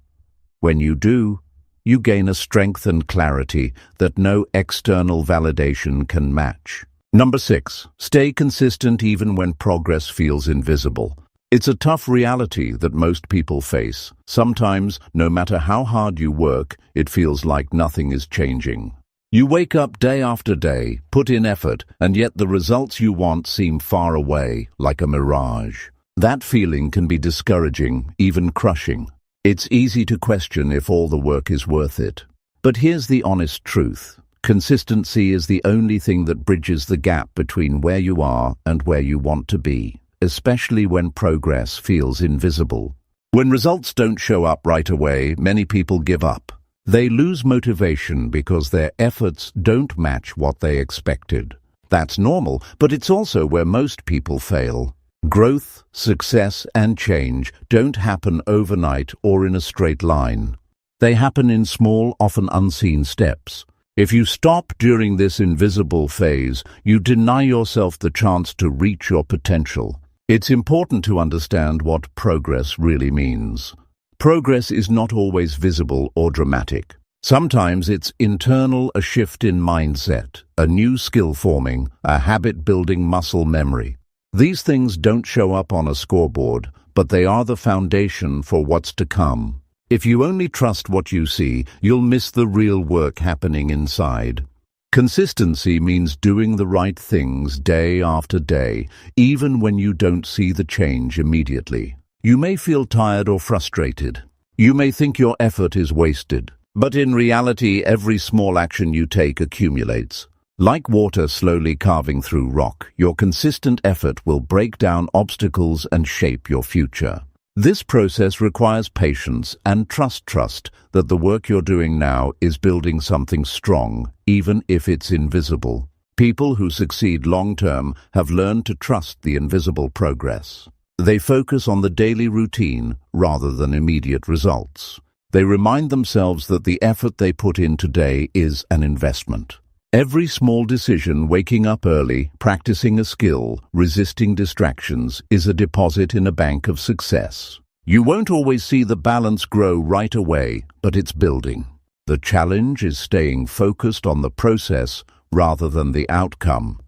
S1: When you do, you gain a strength and clarity that no external validation can match. Number 6. Stay consistent even when progress feels invisible. It's a tough reality that most people face. Sometimes, no matter how hard you work, it feels like nothing is changing. You wake up day after day, put in effort, and yet the results you want seem far away, like a mirage. That feeling can be discouraging, even crushing. It's easy to question if all the work is worth it. But here's the honest truth. Consistency is the only thing that bridges the gap between where you are and where you want to be, especially when progress feels invisible. When results don't show up right away, many people give up. They lose motivation because their efforts don't match what they expected. That's normal, but it's also where most people fail. Growth, success, and change don't happen overnight or in a straight line. They happen in small, often unseen steps. If you stop during this invisible phase, you deny yourself the chance to reach your potential. It's important to understand what progress really means. Progress is not always visible or dramatic. Sometimes it's internal, a shift in mindset, a new skill forming, a habit-building muscle memory. These things don't show up on a scoreboard, but they are the foundation for what's to come. If you only trust what you see, you'll miss the real work happening inside. Consistency means doing the right things day after day, even when you don't see the change immediately. You may feel tired or frustrated. You may think your effort is wasted. But in reality, every small action you take accumulates. Like water slowly carving through rock, your consistent effort will break down obstacles and shape your future. This process requires patience and trust that the work you're doing now is building something strong, even if it's invisible. People who succeed long-term have learned to trust the invisible progress. They focus on the daily routine rather than immediate results. They remind themselves that the effort they put in today is an investment. Every small decision, waking up early, practicing a skill, resisting distractions, is a deposit in a bank of success. You won't always see the balance grow right away, but it's building. The challenge is staying focused on the process rather than the outcome.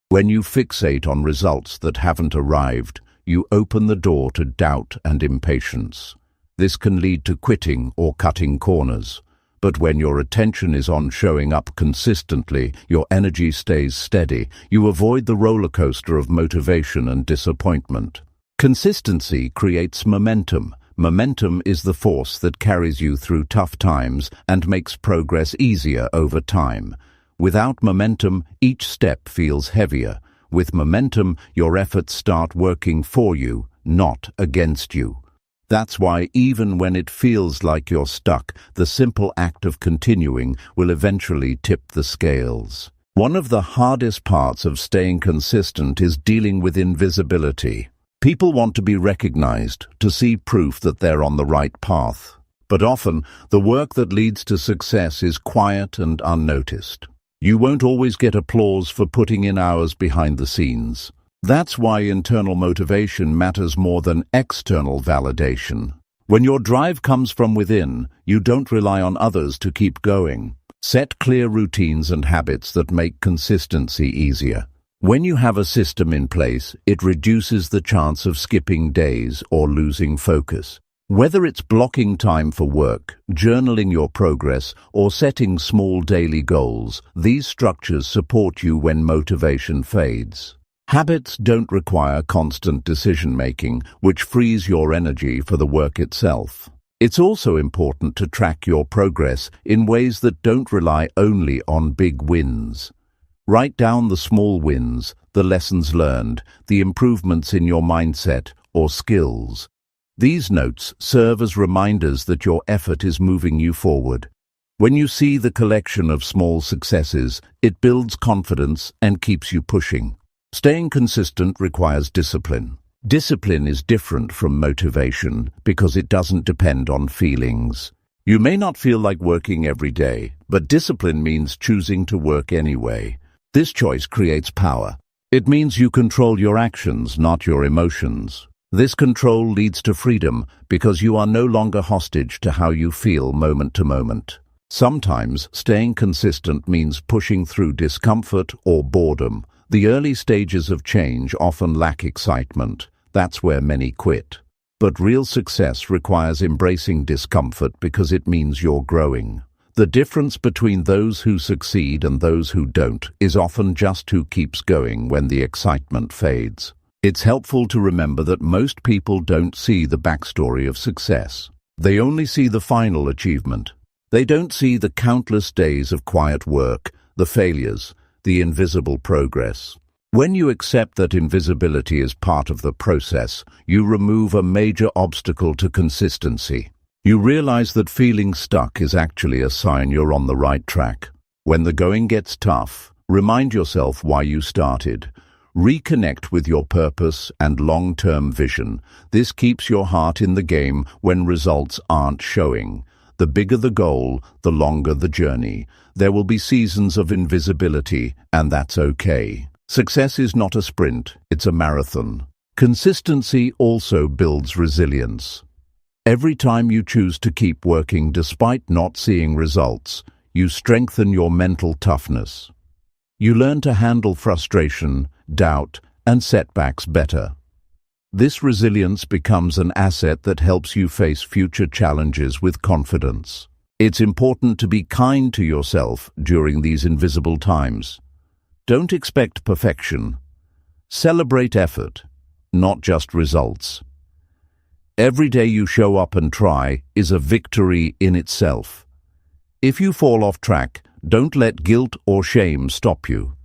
S1: When you fixate on results that haven't arrived, you open the door to doubt and impatience. This can lead to quitting or cutting corners. But when your attention is on showing up consistently, your energy stays steady. You avoid the roller coaster of motivation and disappointment. Consistency creates momentum, Momentum is the force that carries you through tough times and makes progress easier over time. Without momentum, each step feels heavier. With momentum, your efforts start working for you, not against you. That's why even when it feels like you're stuck, the simple act of continuing will eventually tip the scales. One of the hardest parts of staying consistent is dealing with invisibility. People want to be recognized, to see proof that they're on the right path. But often, the work that leads to success is quiet and unnoticed. You won't always get applause for putting in hours behind the scenes. That's why internal motivation matters more than external validation. When your drive comes from within, you don't rely on others to keep going. Set clear routines and habits that make consistency easier. When you have a system in place, it reduces the chance of skipping days or losing focus. Whether it's blocking time for work, journaling your progress, or setting small daily goals, these structures support you when motivation fades. Habits don't require constant decision-making, which frees your energy for the work itself. It's also important to track your progress in ways that don't rely only on big wins. Write down the small wins, the lessons learned, the improvements in your mindset or skills. These notes serve as reminders that your effort is moving you forward. When you see the collection of small successes, it builds confidence and keeps you pushing. Staying consistent requires discipline. Discipline is different from motivation because it doesn't depend on feelings. You may not feel like working every day, but discipline means choosing to work anyway. This choice creates power. It means you control your actions, not your emotions. This control leads to freedom because you are no longer hostage to how you feel moment to moment. Sometimes staying consistent means pushing through discomfort or boredom. The early stages of change often lack excitement. That's where many quit. But real success requires embracing discomfort because it means you're growing. The difference between those who succeed and those who don't is often just who keeps going when the excitement fades. It's helpful to remember that most people don't see the backstory of success. They only see the final achievement. They don't see the countless days of quiet work, the failures, the invisible progress. When you accept that invisibility is part of the process, you remove a major obstacle to consistency. You realize that feeling stuck is actually a sign you're on the right track. When the going gets tough, remind yourself why you started. Reconnect with your purpose and long-term vision. This keeps your heart in the game when results aren't showing. The bigger the goal, the longer the journey. There will be seasons of invisibility, and that's okay. Success is not a sprint, it's a marathon. Consistency also builds resilience. Every time you choose to keep working despite not seeing results, you strengthen your mental toughness. You learn to handle frustration, doubt, and setbacks better. This resilience becomes an asset that helps you face future challenges with confidence. It's important to be kind to yourself during these invisible times. Don't expect perfection. Celebrate effort, not just results. Every day you show up and try is a victory in itself. If you fall off track, don't let guilt or shame stop you.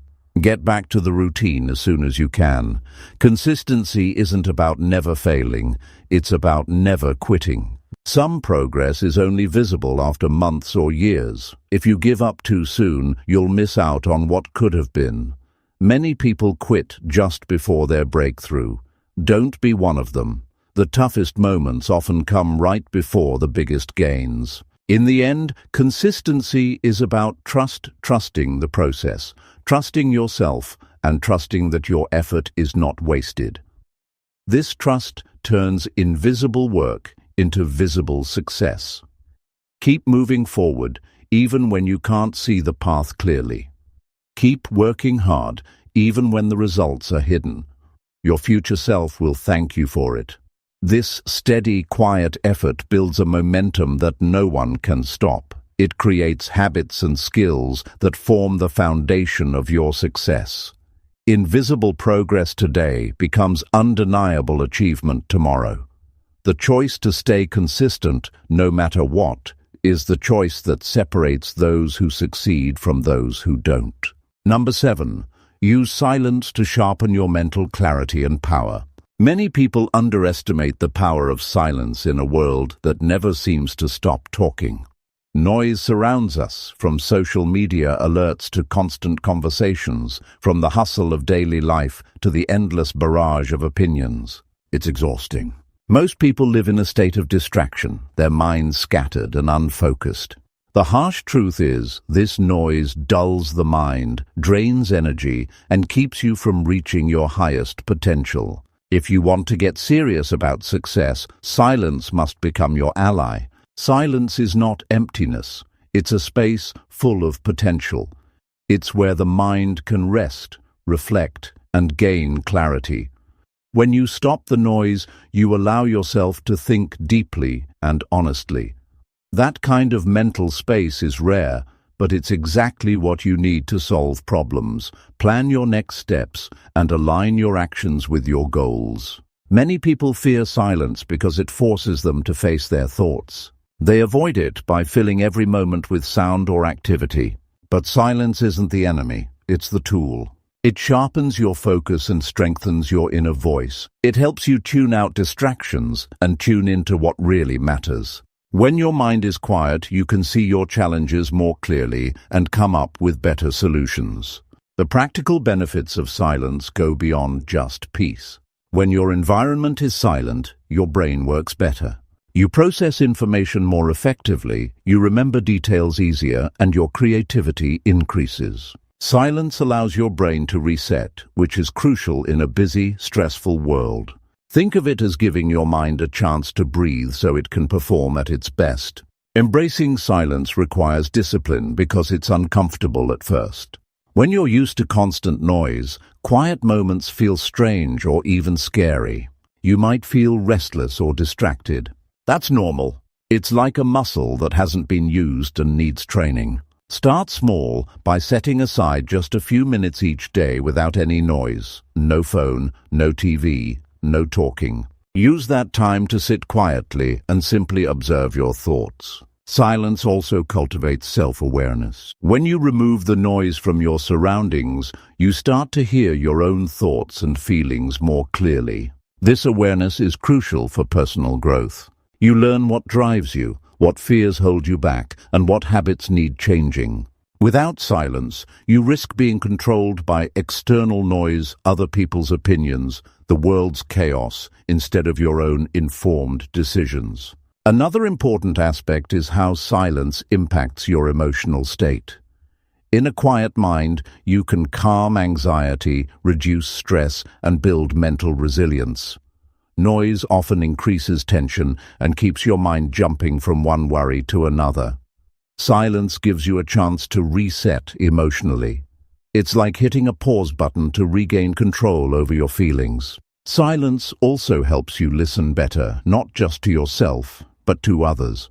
S1: Get back to the routine as soon as you can. Consistency isn't about never failing, it's about never quitting. Some progress is only visible after months or years. If you give up too soon, you'll miss out on what could have been. Many people quit just before their breakthrough. Don't be one of them. The toughest moments often come right before the biggest gains. In the end, consistency is about trusting the process, trusting yourself, and trusting that your effort is not wasted. This trust turns invisible work into visible success. Keep moving forward, even when you can't see the path clearly. Keep working hard, even when the results are hidden. Your future self will thank you for it. This steady, quiet effort builds a momentum that no one can stop. It creates habits and skills that form the foundation of your success. Invisible progress today becomes undeniable achievement tomorrow. The choice to stay consistent, no matter what, is the choice that separates those who succeed from those who don't. Number 7. Use silence to sharpen your mental clarity and power. Many people underestimate the power of silence in a world that never seems to stop talking. Noise surrounds us, from social media alerts to constant conversations, from the hustle of daily life to the endless barrage of opinions. It's exhausting. Most people live in a state of distraction, their minds scattered and unfocused. The harsh truth is, this noise dulls the mind, drains energy, and keeps you from reaching your highest potential. If you want to get serious about success, silence must become your ally. Silence is not emptiness. It's a space full of potential. It's where the mind can rest, reflect, and gain clarity. When you stop the noise, you allow yourself to think deeply and honestly. That kind of mental space is rare, but it's exactly what you need to solve problems, plan your next steps, and align your actions with your goals. Many people fear silence because it forces them to face their thoughts. They avoid it by filling every moment with sound or activity. But silence isn't the enemy, it's the tool. It sharpens your focus and strengthens your inner voice. It helps you tune out distractions and tune into what really matters. When your mind is quiet, you can see your challenges more clearly and come up with better solutions. The practical benefits of silence go beyond just peace. When your environment is silent, your brain works better. You process information more effectively, you remember details easier, and your creativity increases. Silence allows your brain to reset, which is crucial in a busy, stressful world. Think of it as giving your mind a chance to breathe so it can perform at its best. Embracing silence requires discipline because it's uncomfortable at first. When you're used to constant noise, quiet moments feel strange or even scary. You might feel restless or distracted. That's normal. It's like a muscle that hasn't been used and needs training. Start small by setting aside just a few minutes each day without any noise. No phone, no TV, no talking. Use that time to sit quietly and simply observe your thoughts. Silence also cultivates self-awareness. When you remove the noise from your surroundings, you start to hear your own thoughts and feelings more clearly. This awareness is crucial for personal growth. You learn what drives you, what fears hold you back, and what habits need changing. Without silence, you risk being controlled by external noise, other people's opinions, the world's chaos, instead of your own informed decisions. Another important aspect is how silence impacts your emotional state. In a quiet mind, you can calm anxiety, reduce stress, and build mental resilience. Noise often increases tension and keeps your mind jumping from one worry to another. Silence gives you a chance to reset emotionally. It's like hitting a pause button to regain control over your feelings. Silence also helps you listen better, not just to yourself, but to others.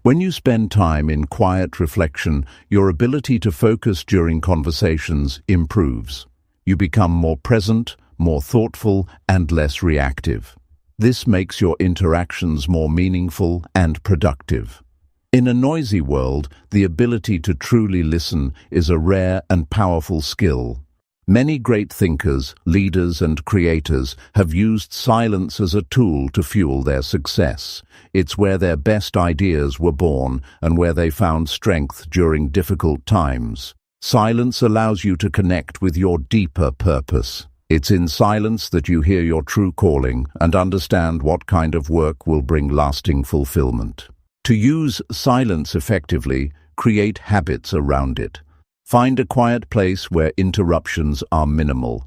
S1: When you spend time in quiet reflection, your ability to focus during conversations improves. You become more present, more thoughtful, and less reactive. This makes your interactions more meaningful and productive. In a noisy world, the ability to truly listen is a rare and powerful skill. Many great thinkers, leaders, and creators have used silence as a tool to fuel their success. It's where their best ideas were born and where they found strength during difficult times. Silence allows you to connect with your deeper purpose. It's in silence that you hear your true calling and understand what kind of work will bring lasting fulfillment. To use silence effectively, create habits around it. Find a quiet place where interruptions are minimal.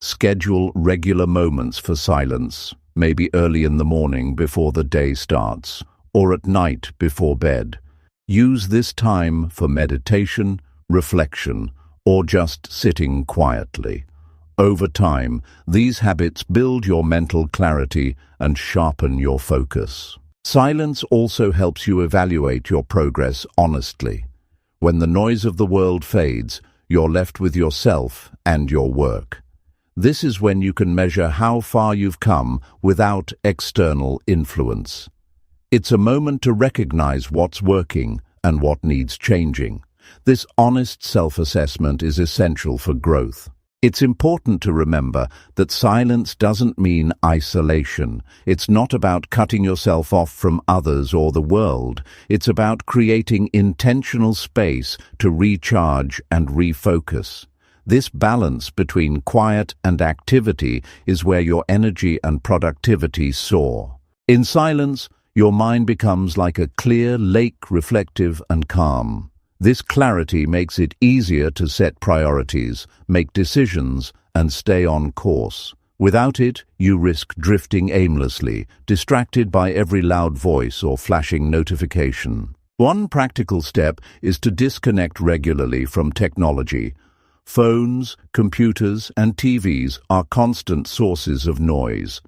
S1: Schedule regular moments for silence, maybe early in the morning before the day starts, or at night before bed. Use this time for meditation, reflection, or just sitting quietly. Over time, these habits build your mental clarity and sharpen your focus. Silence also helps you evaluate your progress honestly. When the noise of the world fades, you're left with yourself and your work. This is when you can measure how far you've come without external influence. It's a moment to recognize what's working and what needs changing. This honest self-assessment is essential for growth. It's important to remember that silence doesn't mean isolation. It's not about cutting yourself off from others or the world. It's about creating intentional space to recharge and refocus. This balance between quiet and activity is where your energy and productivity soar. In silence, your mind becomes like a clear lake, reflective and calm. This clarity makes it easier to set priorities, make decisions, and stay on course. Without it, you risk drifting aimlessly, distracted by every loud voice or flashing notification. One practical step is to disconnect regularly from technology. Phones, computers, and TVs are constant sources of noise.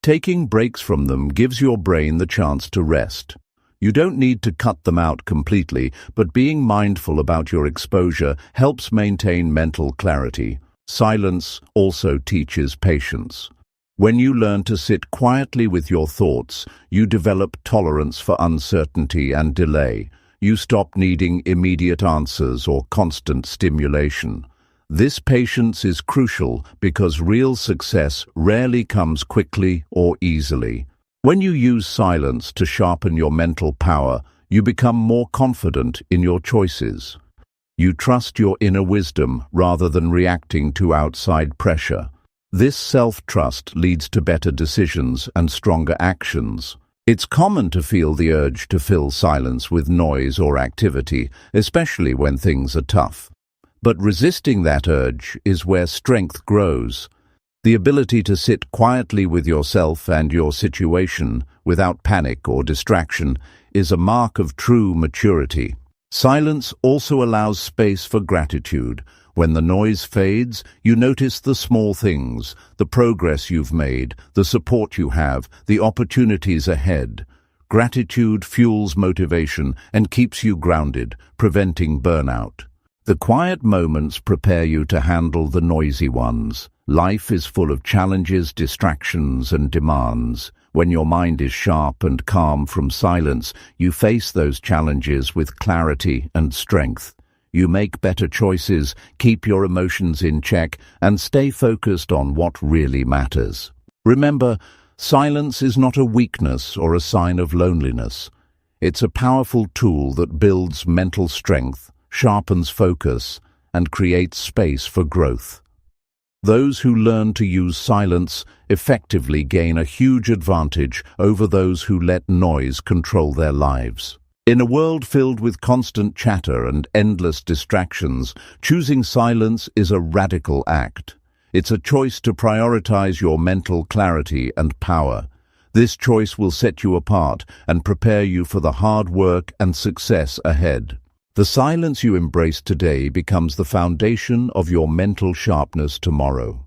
S1: Taking breaks from them gives your brain the chance to rest. You don't need to cut them out completely, but being mindful about your exposure helps maintain mental clarity. Silence also teaches patience. When you learn to sit quietly with your thoughts, you develop tolerance for uncertainty and delay. You stop needing immediate answers or constant stimulation. This patience is crucial because real success rarely comes quickly or easily. When you use silence to sharpen your mental power, you become more confident in your choices. You trust your inner wisdom rather than reacting to outside pressure. This self-trust leads to better decisions and stronger actions. It's common to feel the urge to fill silence with noise or activity, especially when things are tough. But resisting that urge is where strength grows. The ability to sit quietly with yourself and your situation without panic or distraction is a mark of true maturity. Silence also allows space for gratitude. When the noise fades, you notice the small things, the progress you've made, the support you have, the opportunities ahead. Gratitude fuels motivation and keeps you grounded, preventing burnout. The quiet moments prepare you to handle the noisy ones. Life is full of challenges, distractions, and demands. When your mind is sharp and calm from silence, you face those challenges with clarity and strength. You make better choices, keep your emotions in check, and stay focused on what really matters. Remember, silence is not a weakness or a sign of loneliness. It's a powerful tool that builds mental strength, sharpens focus, and creates space for growth. Those who learn to use silence effectively gain a huge advantage over those who let noise control their lives. In a world filled with constant chatter and endless distractions, choosing silence is a radical act. It's a choice to prioritize your mental clarity and power. This choice will set you apart and prepare you for the hard work and success ahead. The silence you embrace today becomes the foundation of your mental sharpness tomorrow.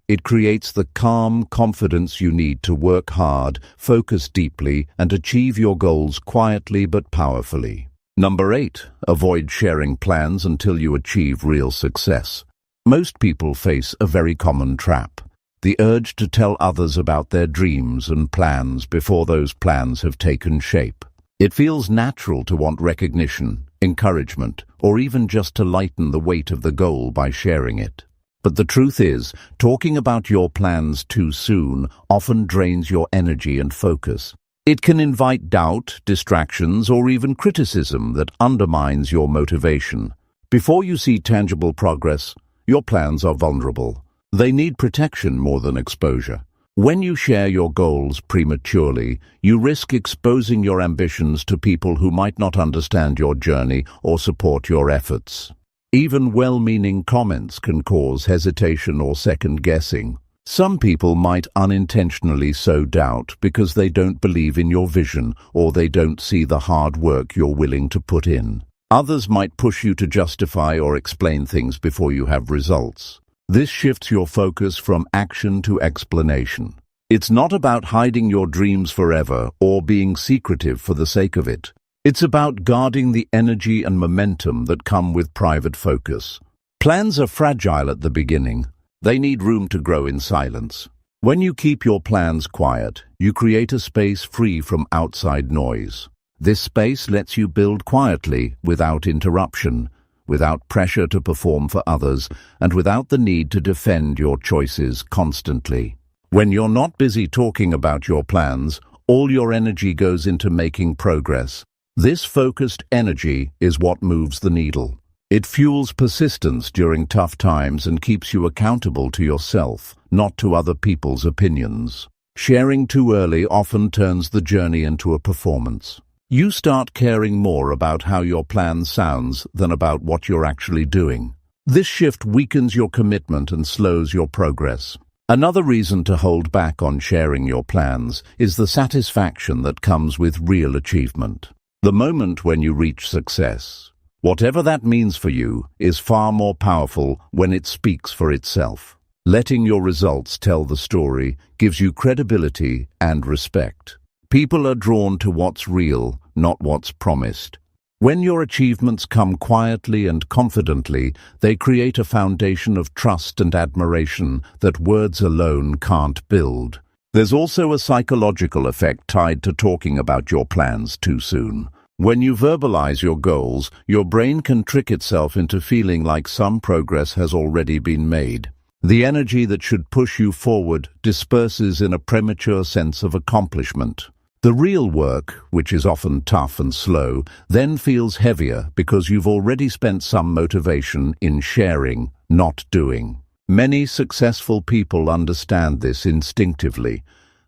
S1: It creates the calm confidence you need to work hard, focus deeply, and achieve your goals quietly but powerfully. Number 8. Avoid sharing plans until you achieve real success. Most people face a very common trap: the urge to tell others about their dreams and plans before those plans have taken shape. It feels natural to want recognition, encouragement, or even just to lighten the weight of the goal by sharing it. But the truth is, talking about your plans too soon often drains your energy and focus. It can invite doubt, distractions, or even criticism that undermines your motivation. Before you see tangible progress, your plans are vulnerable. They need protection more than exposure. When you share your goals prematurely, you risk exposing your ambitions to people who might not understand your journey or support your efforts. Even well-meaning comments can cause hesitation or second-guessing. Some people might unintentionally sow doubt because they don't believe in your vision or they don't see the hard work you're willing to put in. Others might push you to justify or explain things before you have results. This shifts your focus from action to explanation. It's not about hiding your dreams forever or being secretive for the sake of it. It's about guarding the energy and momentum that come with private focus. Plans are fragile at the beginning. They need room to grow in silence. When you keep your plans quiet, you create a space free from outside noise. This space lets you build quietly, without interruption, without pressure to perform for others, and without the need to defend your choices constantly. When you're not busy talking about your plans, all your energy goes into making progress. This focused energy is what moves the needle. It fuels persistence during tough times and keeps you accountable to yourself, not to other people's opinions. Sharing too early often turns the journey into a performance. You start caring more about how your plan sounds than about what you're actually doing. This shift weakens your commitment and slows your progress. Another reason to hold back on sharing your plans is the satisfaction that comes with real achievement. The moment when you reach success, whatever that means for you, is far more powerful when it speaks for itself. Letting your results tell the story gives you credibility and respect. People are drawn to what's real, not what's promised. When your achievements come quietly and confidently, they create a foundation of trust and admiration that words alone can't build. There's also a psychological effect tied to talking about your plans too soon. When you verbalize your goals, your brain can trick itself into feeling like some progress has already been made. The energy that should push you forward disperses in a premature sense of accomplishment. The real work, which is often tough and slow, then feels heavier because you've already spent some motivation in sharing, not doing. Many successful people understand this instinctively.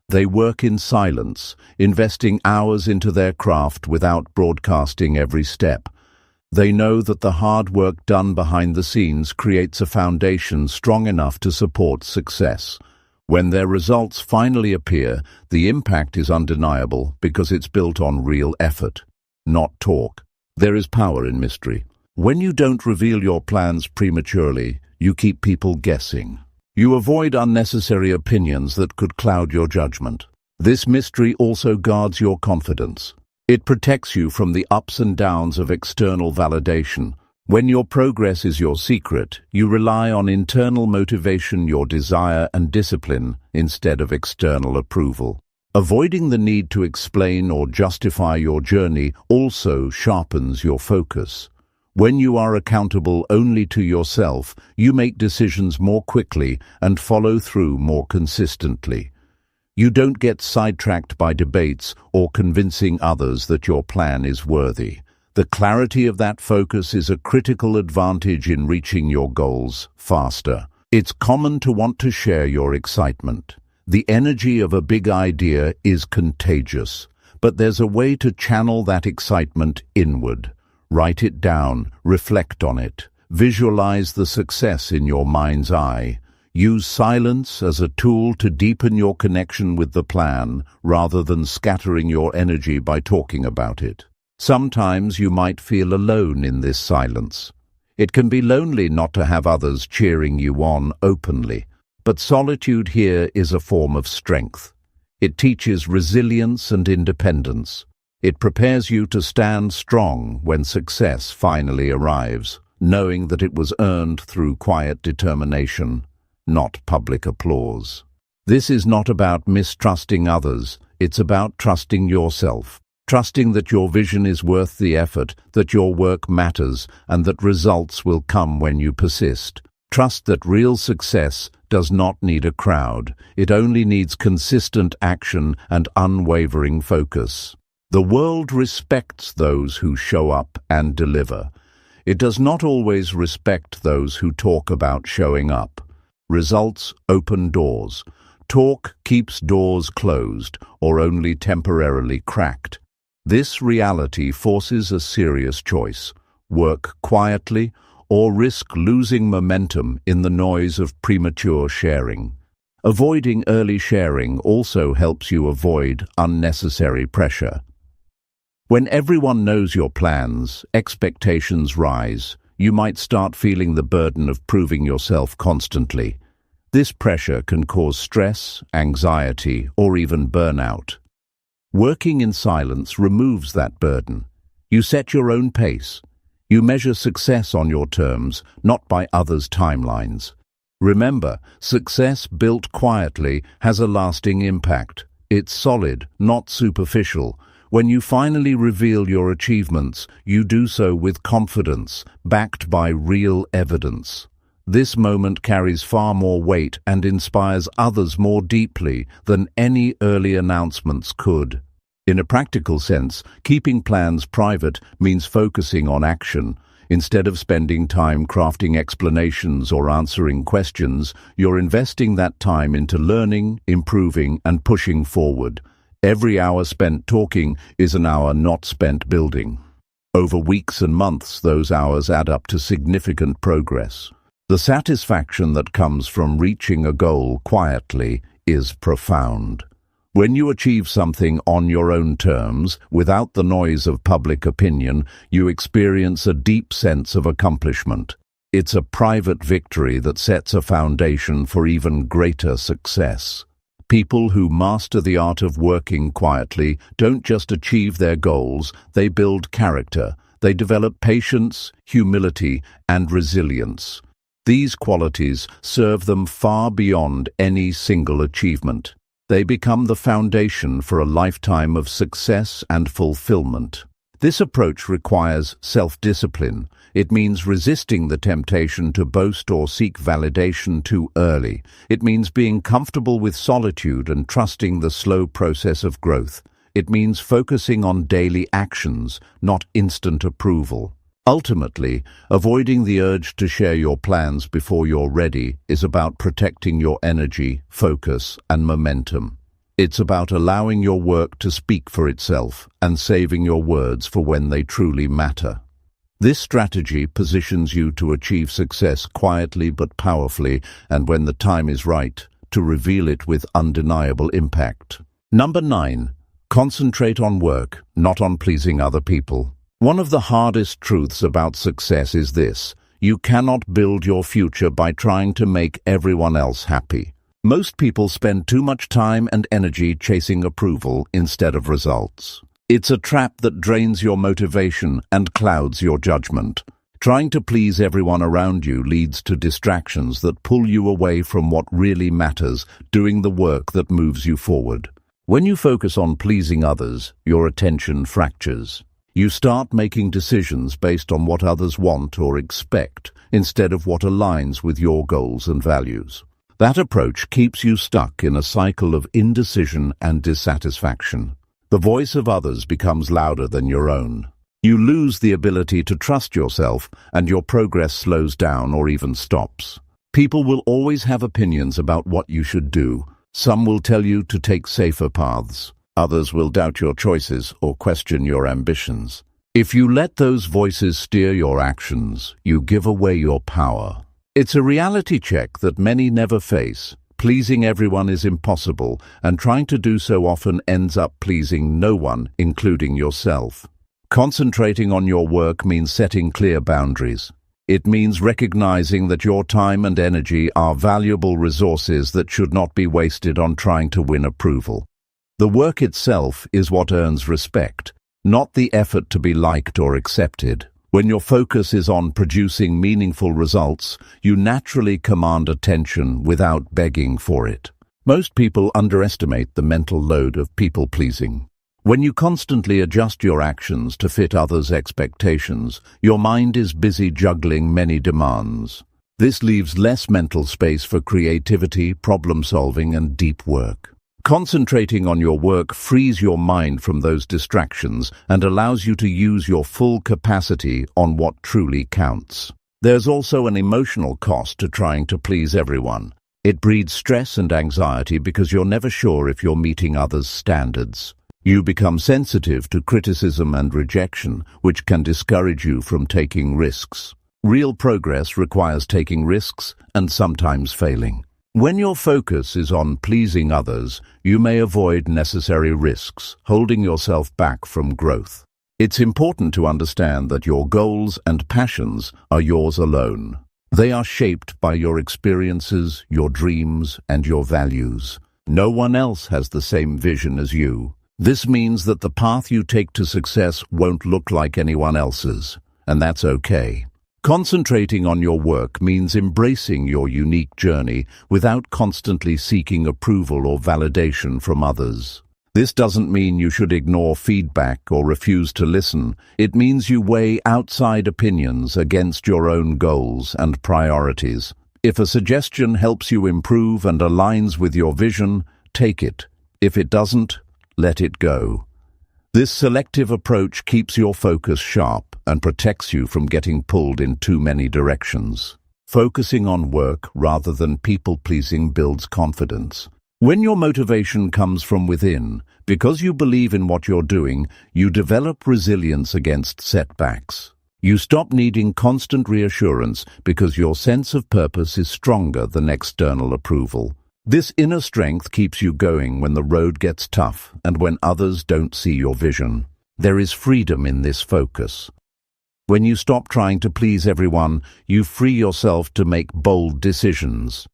S1: They work in silence, investing hours into their craft without broadcasting every step. They know that the hard work done behind the scenes creates a foundation strong enough to support success. When their results finally appear, the impact is undeniable because it's built on real effort, not talk. There is power in mystery. When you don't reveal your plans prematurely, you keep people guessing. You avoid unnecessary opinions that could cloud your judgment. This mystery also guards your confidence. It protects you from the ups and downs of external validation. When your progress is your secret, you rely on internal motivation, your desire and discipline, instead of external approval. Avoiding the need to explain or justify your journey also sharpens your focus. When you are accountable only to yourself, you make decisions more quickly and follow through more consistently. You don't get sidetracked by debates or convincing others that your plan is worthy. The clarity of that focus is a critical advantage in reaching your goals faster. It's common to want to share your excitement. The energy of a big idea is contagious, but there's a way to channel that excitement inward. Write it down, reflect on it, visualize the success in your mind's eye. Use silence as a tool to deepen your connection with the plan, rather than scattering your energy by talking about it. Sometimes you might feel alone in this silence. It can be lonely not to have others cheering you on openly, but solitude here is a form of strength. It teaches resilience and independence. It prepares you to stand strong when success finally arrives, knowing that it was earned through quiet determination, not public applause. This is not about mistrusting others, it's about trusting yourself. Trusting that your vision is worth the effort, that your work matters, and that results will come when you persist. Trust that real success does not need a crowd. It only needs consistent action and unwavering focus. The world respects those who show up and deliver. It does not always respect those who talk about showing up. Results open doors. Talk keeps doors closed or only temporarily cracked. This reality forces a serious choice: work quietly or risk losing momentum in the noise of premature sharing. Avoiding early sharing also helps you avoid unnecessary pressure. When everyone knows your plans, expectations rise. You might start feeling the burden of proving yourself constantly. This pressure can cause stress, anxiety, or even burnout. Working in silence removes that burden. You set your own pace. You measure success on your terms, not by others' timelines. Remember, success built quietly has a lasting impact. It's solid, not superficial. When you finally reveal your achievements, you do so with confidence, backed by real evidence. This moment carries far more weight and inspires others more deeply than any early announcements could. In a practical sense, keeping plans private means focusing on action. Instead of spending time crafting explanations or answering questions, you're investing that time into learning, improving, and pushing forward. Every hour spent talking is an hour not spent building. Over weeks and months, those hours add up to significant progress. The satisfaction that comes from reaching a goal quietly is profound. When you achieve something on your own terms, without the noise of public opinion, you experience a deep sense of accomplishment. It's a private victory that sets a foundation for even greater success. People who master the art of working quietly don't just achieve their goals, they build character. They develop patience, humility, and resilience. These qualities serve them far beyond any single achievement. They become the foundation for a lifetime of success and fulfillment. This approach requires self-discipline. It means resisting the temptation to boast or seek validation too early. It means being comfortable with solitude and trusting the slow process of growth. It means focusing on daily actions, not instant approval. Ultimately, avoiding the urge to share your plans before you're ready is about protecting your energy, focus, and momentum. It's about allowing your work to speak for itself and saving your words for when they truly matter. This strategy positions you to achieve success quietly but powerfully, and when the time is right, to reveal it with undeniable impact. Number 9. Concentrate on work, not on pleasing other people. One of the hardest truths about success is this: you cannot build your future by trying to make everyone else happy. Most people spend too much time and energy chasing approval instead of results. It's a trap that drains your motivation and clouds your judgment. Trying to please everyone around you leads to distractions that pull you away from what really matters, doing the work that moves you forward. When you focus on pleasing others, your attention fractures. You start making decisions based on what others want or expect, instead of what aligns with your goals and values. That approach keeps you stuck in a cycle of indecision and dissatisfaction. The voice of others becomes louder than your own. You lose the ability to trust yourself, and your progress slows down or even stops. People will always have opinions about what you should do. Some will tell you to take safer paths. Others will doubt your choices or question your ambitions. If you let those voices steer your actions, you give away your power. It's a reality check that many never face. Pleasing everyone is impossible, and trying to do so often ends up pleasing no one, including yourself. Concentrating on your work means setting clear boundaries. It means recognizing that your time and energy are valuable resources that should not be wasted on trying to win approval. The work itself is what earns respect, not the effort to be liked or accepted. When your focus is on producing meaningful results, you naturally command attention without begging for it. Most people underestimate the mental load of people-pleasing. When you constantly adjust your actions to fit others' expectations, your mind is busy juggling many demands. This leaves less mental space for creativity, problem-solving, and deep work. Concentrating on your work frees your mind from those distractions and allows you to use your full capacity on what truly counts. There's also an emotional cost to trying to please everyone. It breeds stress and anxiety because you're never sure if you're meeting others' standards. You become sensitive to criticism and rejection, which can discourage you from taking risks. Real progress requires taking risks and sometimes failing. When your focus is on pleasing others, you may avoid necessary risks, holding yourself back from growth. It's important to understand that your goals and passions are yours alone. They are shaped by your experiences, your dreams, and your values. No one else has the same vision as you. This means that the path you take to success won't look like anyone else's, and that's okay. Concentrating on your work means embracing your unique journey without constantly seeking approval or validation from others. This doesn't mean you should ignore feedback or refuse to listen. It means you weigh outside opinions against your own goals and priorities. If a suggestion helps you improve and aligns with your vision, take it. If it doesn't, let it go. This selective approach keeps your focus sharp and protects you from getting pulled in too many directions. Focusing on work rather than people-pleasing builds confidence. When your motivation comes from within, because you believe in what you're doing, you develop resilience against setbacks. You stop needing constant reassurance because your sense of purpose is stronger than external approval. This inner strength keeps you going when the road gets tough and when others don't see your vision. There is freedom in this focus. When you stop trying to please everyone, you free yourself to make bold decisions.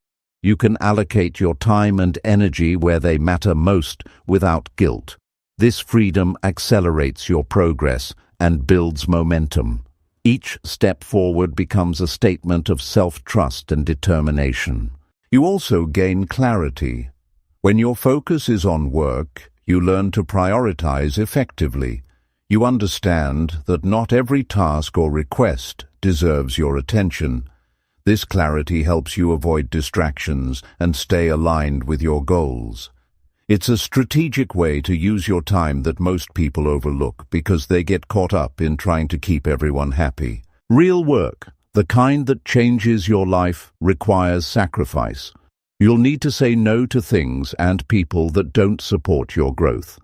S1: You can allocate your time and energy where they matter most without guilt. This freedom accelerates your progress and builds momentum. Each step forward becomes a statement of self-trust and determination. You also gain clarity. When your focus is on work, you learn to prioritize effectively. You understand that not every task or request deserves your attention. This clarity helps you avoid distractions and stay aligned with your goals. It's a strategic way to use your time that most people overlook because they get caught up in trying to keep everyone happy. Real work, the kind that changes your life, requires sacrifice. You'll need to say no to things and people that don't support your growth.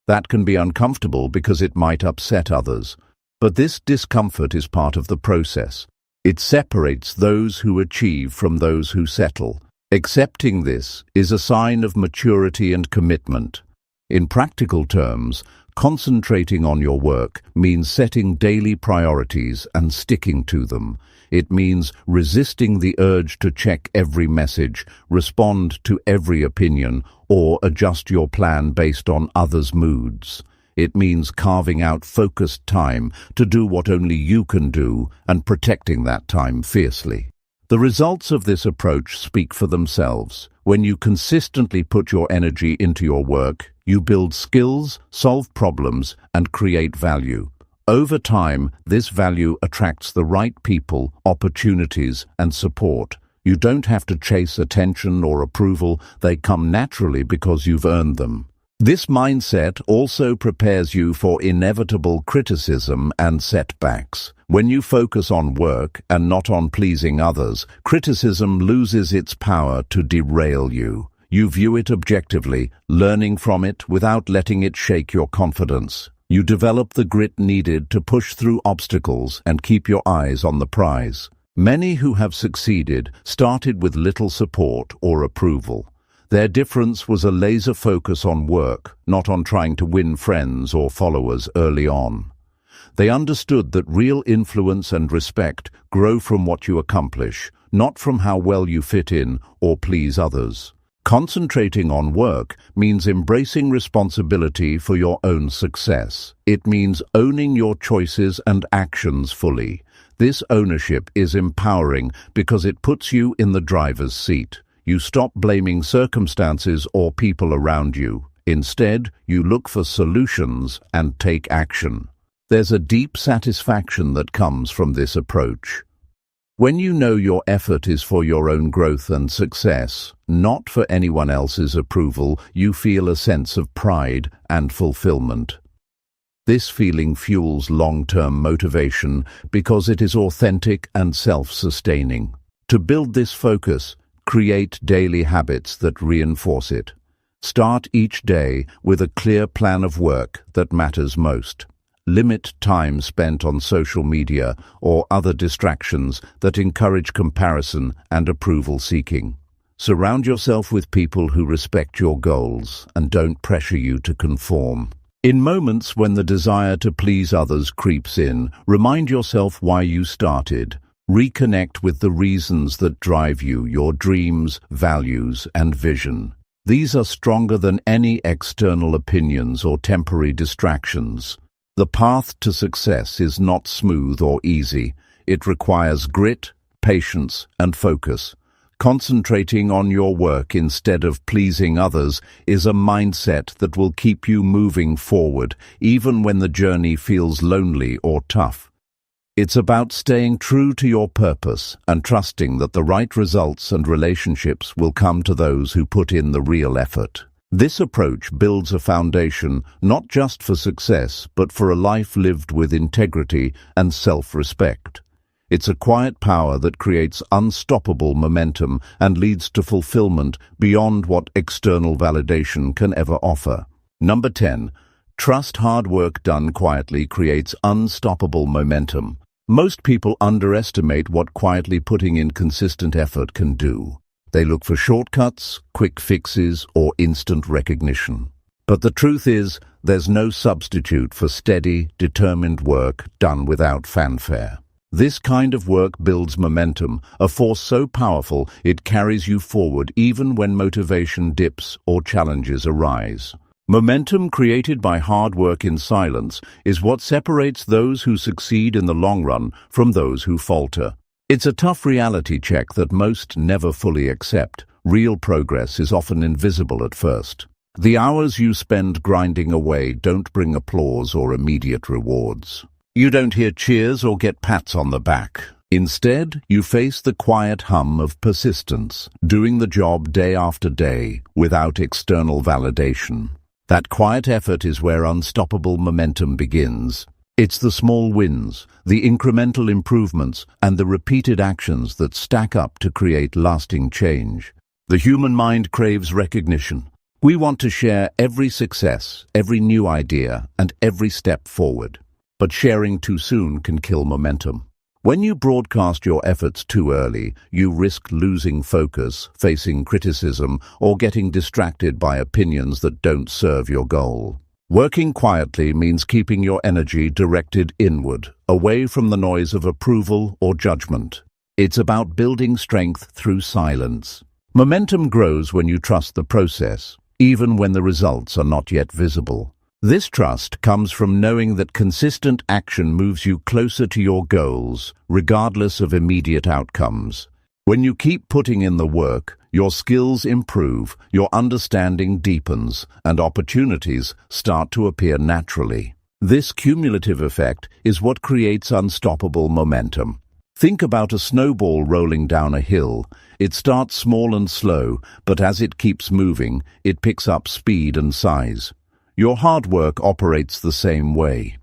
S1: That can be uncomfortable because it might upset others, but this discomfort is part of the process. It separates those who achieve from those who settle. Accepting this is a sign of maturity and commitment. In practical terms, concentrating on your work means setting daily priorities and sticking to them. It means resisting the urge to check every message, respond to every opinion, or adjust your plan based on others' moods. It means carving out focused time to do what only you can do and protecting that time fiercely. The results of this approach speak for themselves. When you consistently put your energy into your work, you build skills, solve problems, and create value. Over time, this value attracts the right people, opportunities, and support. You don't have to chase attention or approval. They come naturally because you've earned them. This mindset also prepares you for inevitable criticism and setbacks. When you focus on work and not on pleasing others, criticism loses its power to derail you. You view it objectively, learning from it without letting it shake your confidence. You develop the grit needed to push through obstacles and keep your eyes on the prize. Many who have succeeded started with little support or approval. Their difference was a laser focus on work, not on trying to win friends or followers early on. They understood that real influence and respect grow from what you accomplish, not from how well you fit in or please others. Concentrating on work means embracing responsibility for your own success. It means owning your choices and actions fully. This ownership is empowering because it puts you in the driver's seat. You stop blaming circumstances or people around you. Instead, you look for solutions and take action. There's a deep satisfaction that comes from this approach. When you know your effort is for your own growth and success, not for anyone else's approval, you feel a sense of pride and fulfillment. This feeling fuels long-term motivation because it is authentic and self-sustaining. To build this focus, create daily habits that reinforce it. Start each day with a clear plan of work that matters most. Limit time spent on social media or other distractions that encourage comparison and approval seeking. Surround yourself with people who respect your goals and don't pressure you to conform. In moments when the desire to please others creeps in, remind yourself why you started. Reconnect with the reasons that drive you, your dreams, values, and vision. These are stronger than any external opinions or temporary distractions. The path to success is not smooth or easy. It requires grit, patience, and focus. Concentrating on your work instead of pleasing others is a mindset that will keep you moving forward, even when the journey feels lonely or tough. It's about staying true to your purpose and trusting that the right results and relationships will come to those who put in the real effort. This approach builds a foundation not just for success, but for a life lived with integrity and self-respect. It's a quiet power that creates unstoppable momentum and leads to fulfillment beyond what external validation can ever offer. Number 10. Trust hard work done quietly creates unstoppable momentum. Most people underestimate what quietly putting in consistent effort can do. They look for shortcuts, quick fixes, or instant recognition. But the truth is, there's no substitute for steady, determined work done without fanfare. This kind of work builds momentum, a force so powerful it carries you forward even when motivation dips or challenges arise. Momentum created by hard work in silence is what separates those who succeed in the long run from those who falter. It's a tough reality check that most never fully accept. Real progress is often invisible at first. The hours you spend grinding away don't bring applause or immediate rewards. You don't hear cheers or get pats on the back. Instead, you face the quiet hum of persistence, doing the job day after day without external validation. That quiet effort is where unstoppable momentum begins. It's the small wins, the incremental improvements, and the repeated actions that stack up to create lasting change. The human mind craves recognition. We want to share every success, every new idea, and every step forward. But sharing too soon can kill momentum. When you broadcast your efforts too early, you risk losing focus, facing criticism, or getting distracted by opinions that don't serve your goal. Working quietly means keeping your energy directed inward, away from the noise of approval or judgment. It's about building strength through silence. Momentum grows when you trust the process, even when the results are not yet visible. This trust comes from knowing that consistent action moves you closer to your goals, regardless of immediate outcomes. When you keep putting in the work, your skills improve, your understanding deepens, and opportunities start to appear naturally. This cumulative effect is what creates unstoppable momentum. Think about a snowball rolling down a hill. It starts small and slow, but as it keeps moving, it picks up speed and size. Your hard work operates the same way.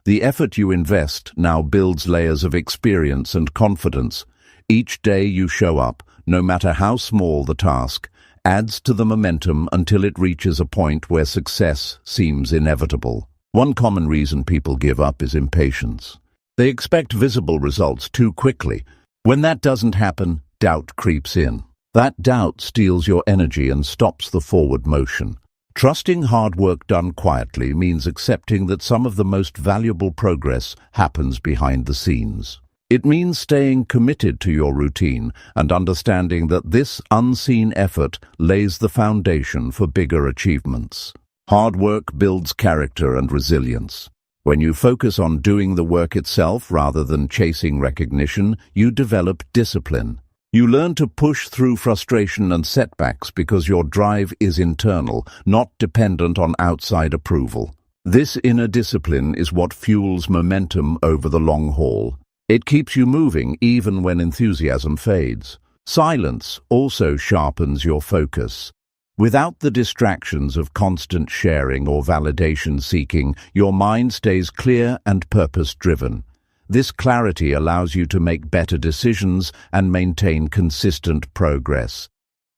S1: The effort you invest now builds layers of experience and confidence. Each day you show up, no matter how small the task, adds to the momentum until it reaches a point where success seems inevitable. One common reason people give up is impatience. They expect visible results too quickly. When that doesn't happen, doubt creeps in. That doubt steals your energy and stops the forward motion. Trusting hard work done quietly means accepting that some of the most valuable progress happens behind the scenes. It means staying committed to your routine and understanding that this unseen effort lays the foundation for bigger achievements. Hard work builds character and resilience. When you focus on doing the work itself rather than chasing recognition, you develop discipline. You learn to push through frustration and setbacks because your drive is internal, not dependent on outside approval. This inner discipline is what fuels momentum over the long haul. It keeps you moving even when enthusiasm fades. Silence also sharpens your focus. Without the distractions of constant sharing or validation seeking, your mind stays clear and purpose-driven. This clarity allows you to make better decisions and maintain consistent progress.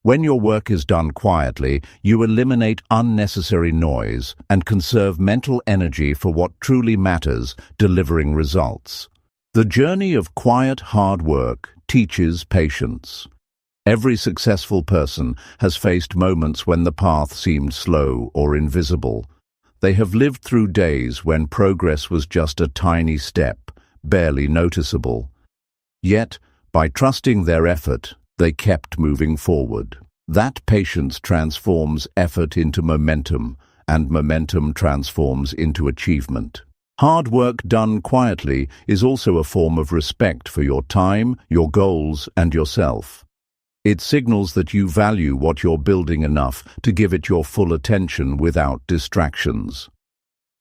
S1: When your work is done quietly, you eliminate unnecessary noise and conserve mental energy for what truly matters, delivering results. The journey of quiet, hard work teaches patience. Every successful person has faced moments when the path seemed slow or invisible. They have lived through days when progress was just a tiny step, barely noticeable. Yet, by trusting their effort, they kept moving forward. That patience transforms effort into momentum, and momentum transforms into achievement. Hard work done quietly is also a form of respect for your time, your goals, and yourself. It signals that you value what you're building enough to give it your full attention without distractions.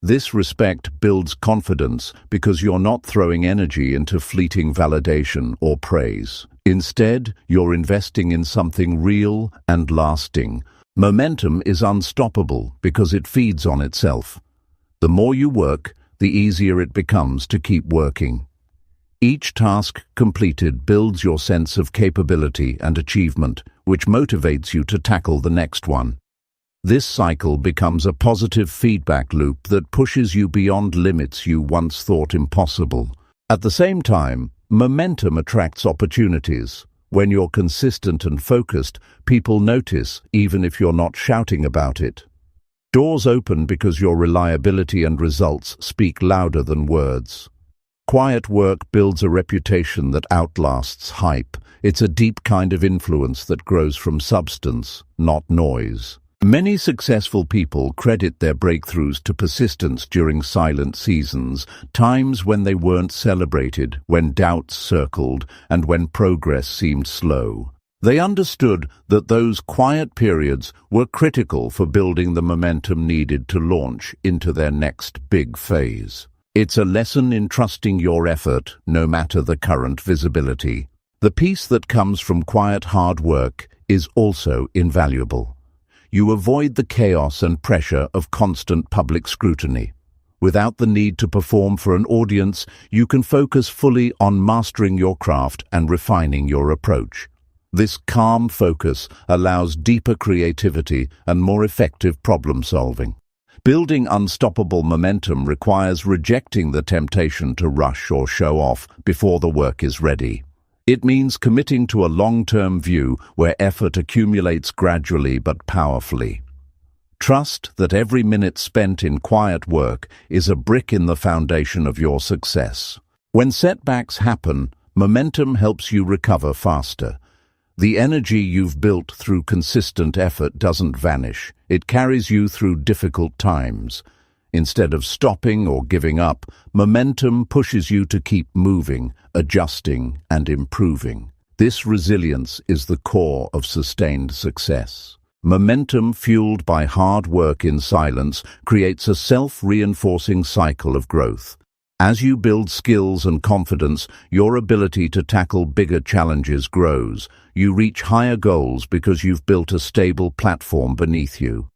S1: This respect builds confidence because you're not throwing energy into fleeting validation or praise. Instead, you're investing in something real and lasting. Momentum is unstoppable because it feeds on itself. The more you work, the easier it becomes to keep working. Each task completed builds your sense of capability and achievement, which motivates you to tackle the next one. This cycle becomes a positive feedback loop that pushes you beyond limits you once thought impossible. At the same time, momentum attracts opportunities. When you're consistent and focused, people notice, even if you're not shouting about it. Doors open because your reliability and results speak louder than words. Quiet work builds a reputation that outlasts hype. It's a deep kind of influence that grows from substance, not noise. Many successful people credit their breakthroughs to persistence during silent seasons, times when they weren't celebrated, when doubts circled, and when progress seemed slow. They understood that those quiet periods were critical for building the momentum needed to launch into their next big phase. It's a lesson in trusting your effort, no matter the current visibility. The peace that comes from quiet hard work is also invaluable. You avoid the chaos and pressure of constant public scrutiny. Without the need to perform for an audience, you can focus fully on mastering your craft and refining your approach. This calm focus allows deeper creativity and more effective problem-solving. Building unstoppable momentum requires rejecting the temptation to rush or show off before the work is ready. It means committing to a long-term view where effort accumulates gradually but powerfully. Trust that every minute spent in quiet work is a brick in the foundation of your success. When setbacks happen, momentum helps you recover faster. The energy you've built through consistent effort doesn't vanish. It carries you through difficult times. Instead of stopping or giving up, momentum pushes you to keep moving, adjusting, and improving. This resilience is the core of sustained success. Momentum fueled by hard work in silence creates a self-reinforcing cycle of growth. As you build skills and confidence, your ability to tackle bigger challenges grows. You reach higher goals because you've built a stable platform beneath you.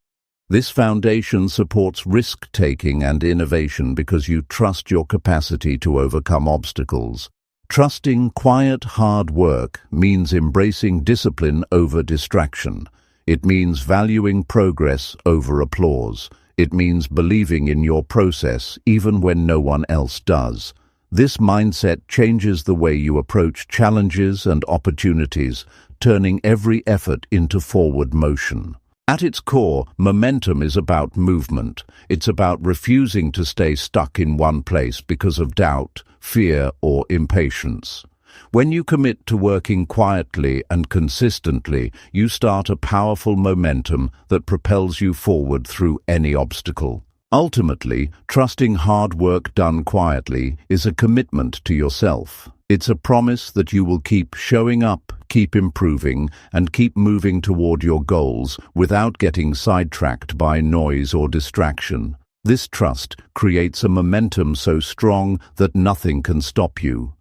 S1: This foundation supports risk-taking and innovation because you trust your capacity to overcome obstacles. Trusting quiet, hard work means embracing discipline over distraction. It means valuing progress over applause. It means believing in your process even when no one else does. This mindset changes the way you approach challenges and opportunities, turning every effort into forward motion. At its core, momentum is about movement. It's about refusing to stay stuck in one place because of doubt, fear, or impatience. When you commit to working quietly and consistently, you start a powerful momentum that propels you forward through any obstacle. Ultimately, trusting hard work done quietly is a commitment to yourself. It's a promise that you will keep showing up, keep improving, and keep moving toward your goals without getting sidetracked by noise or distraction. This trust creates a momentum so strong that nothing can stop you.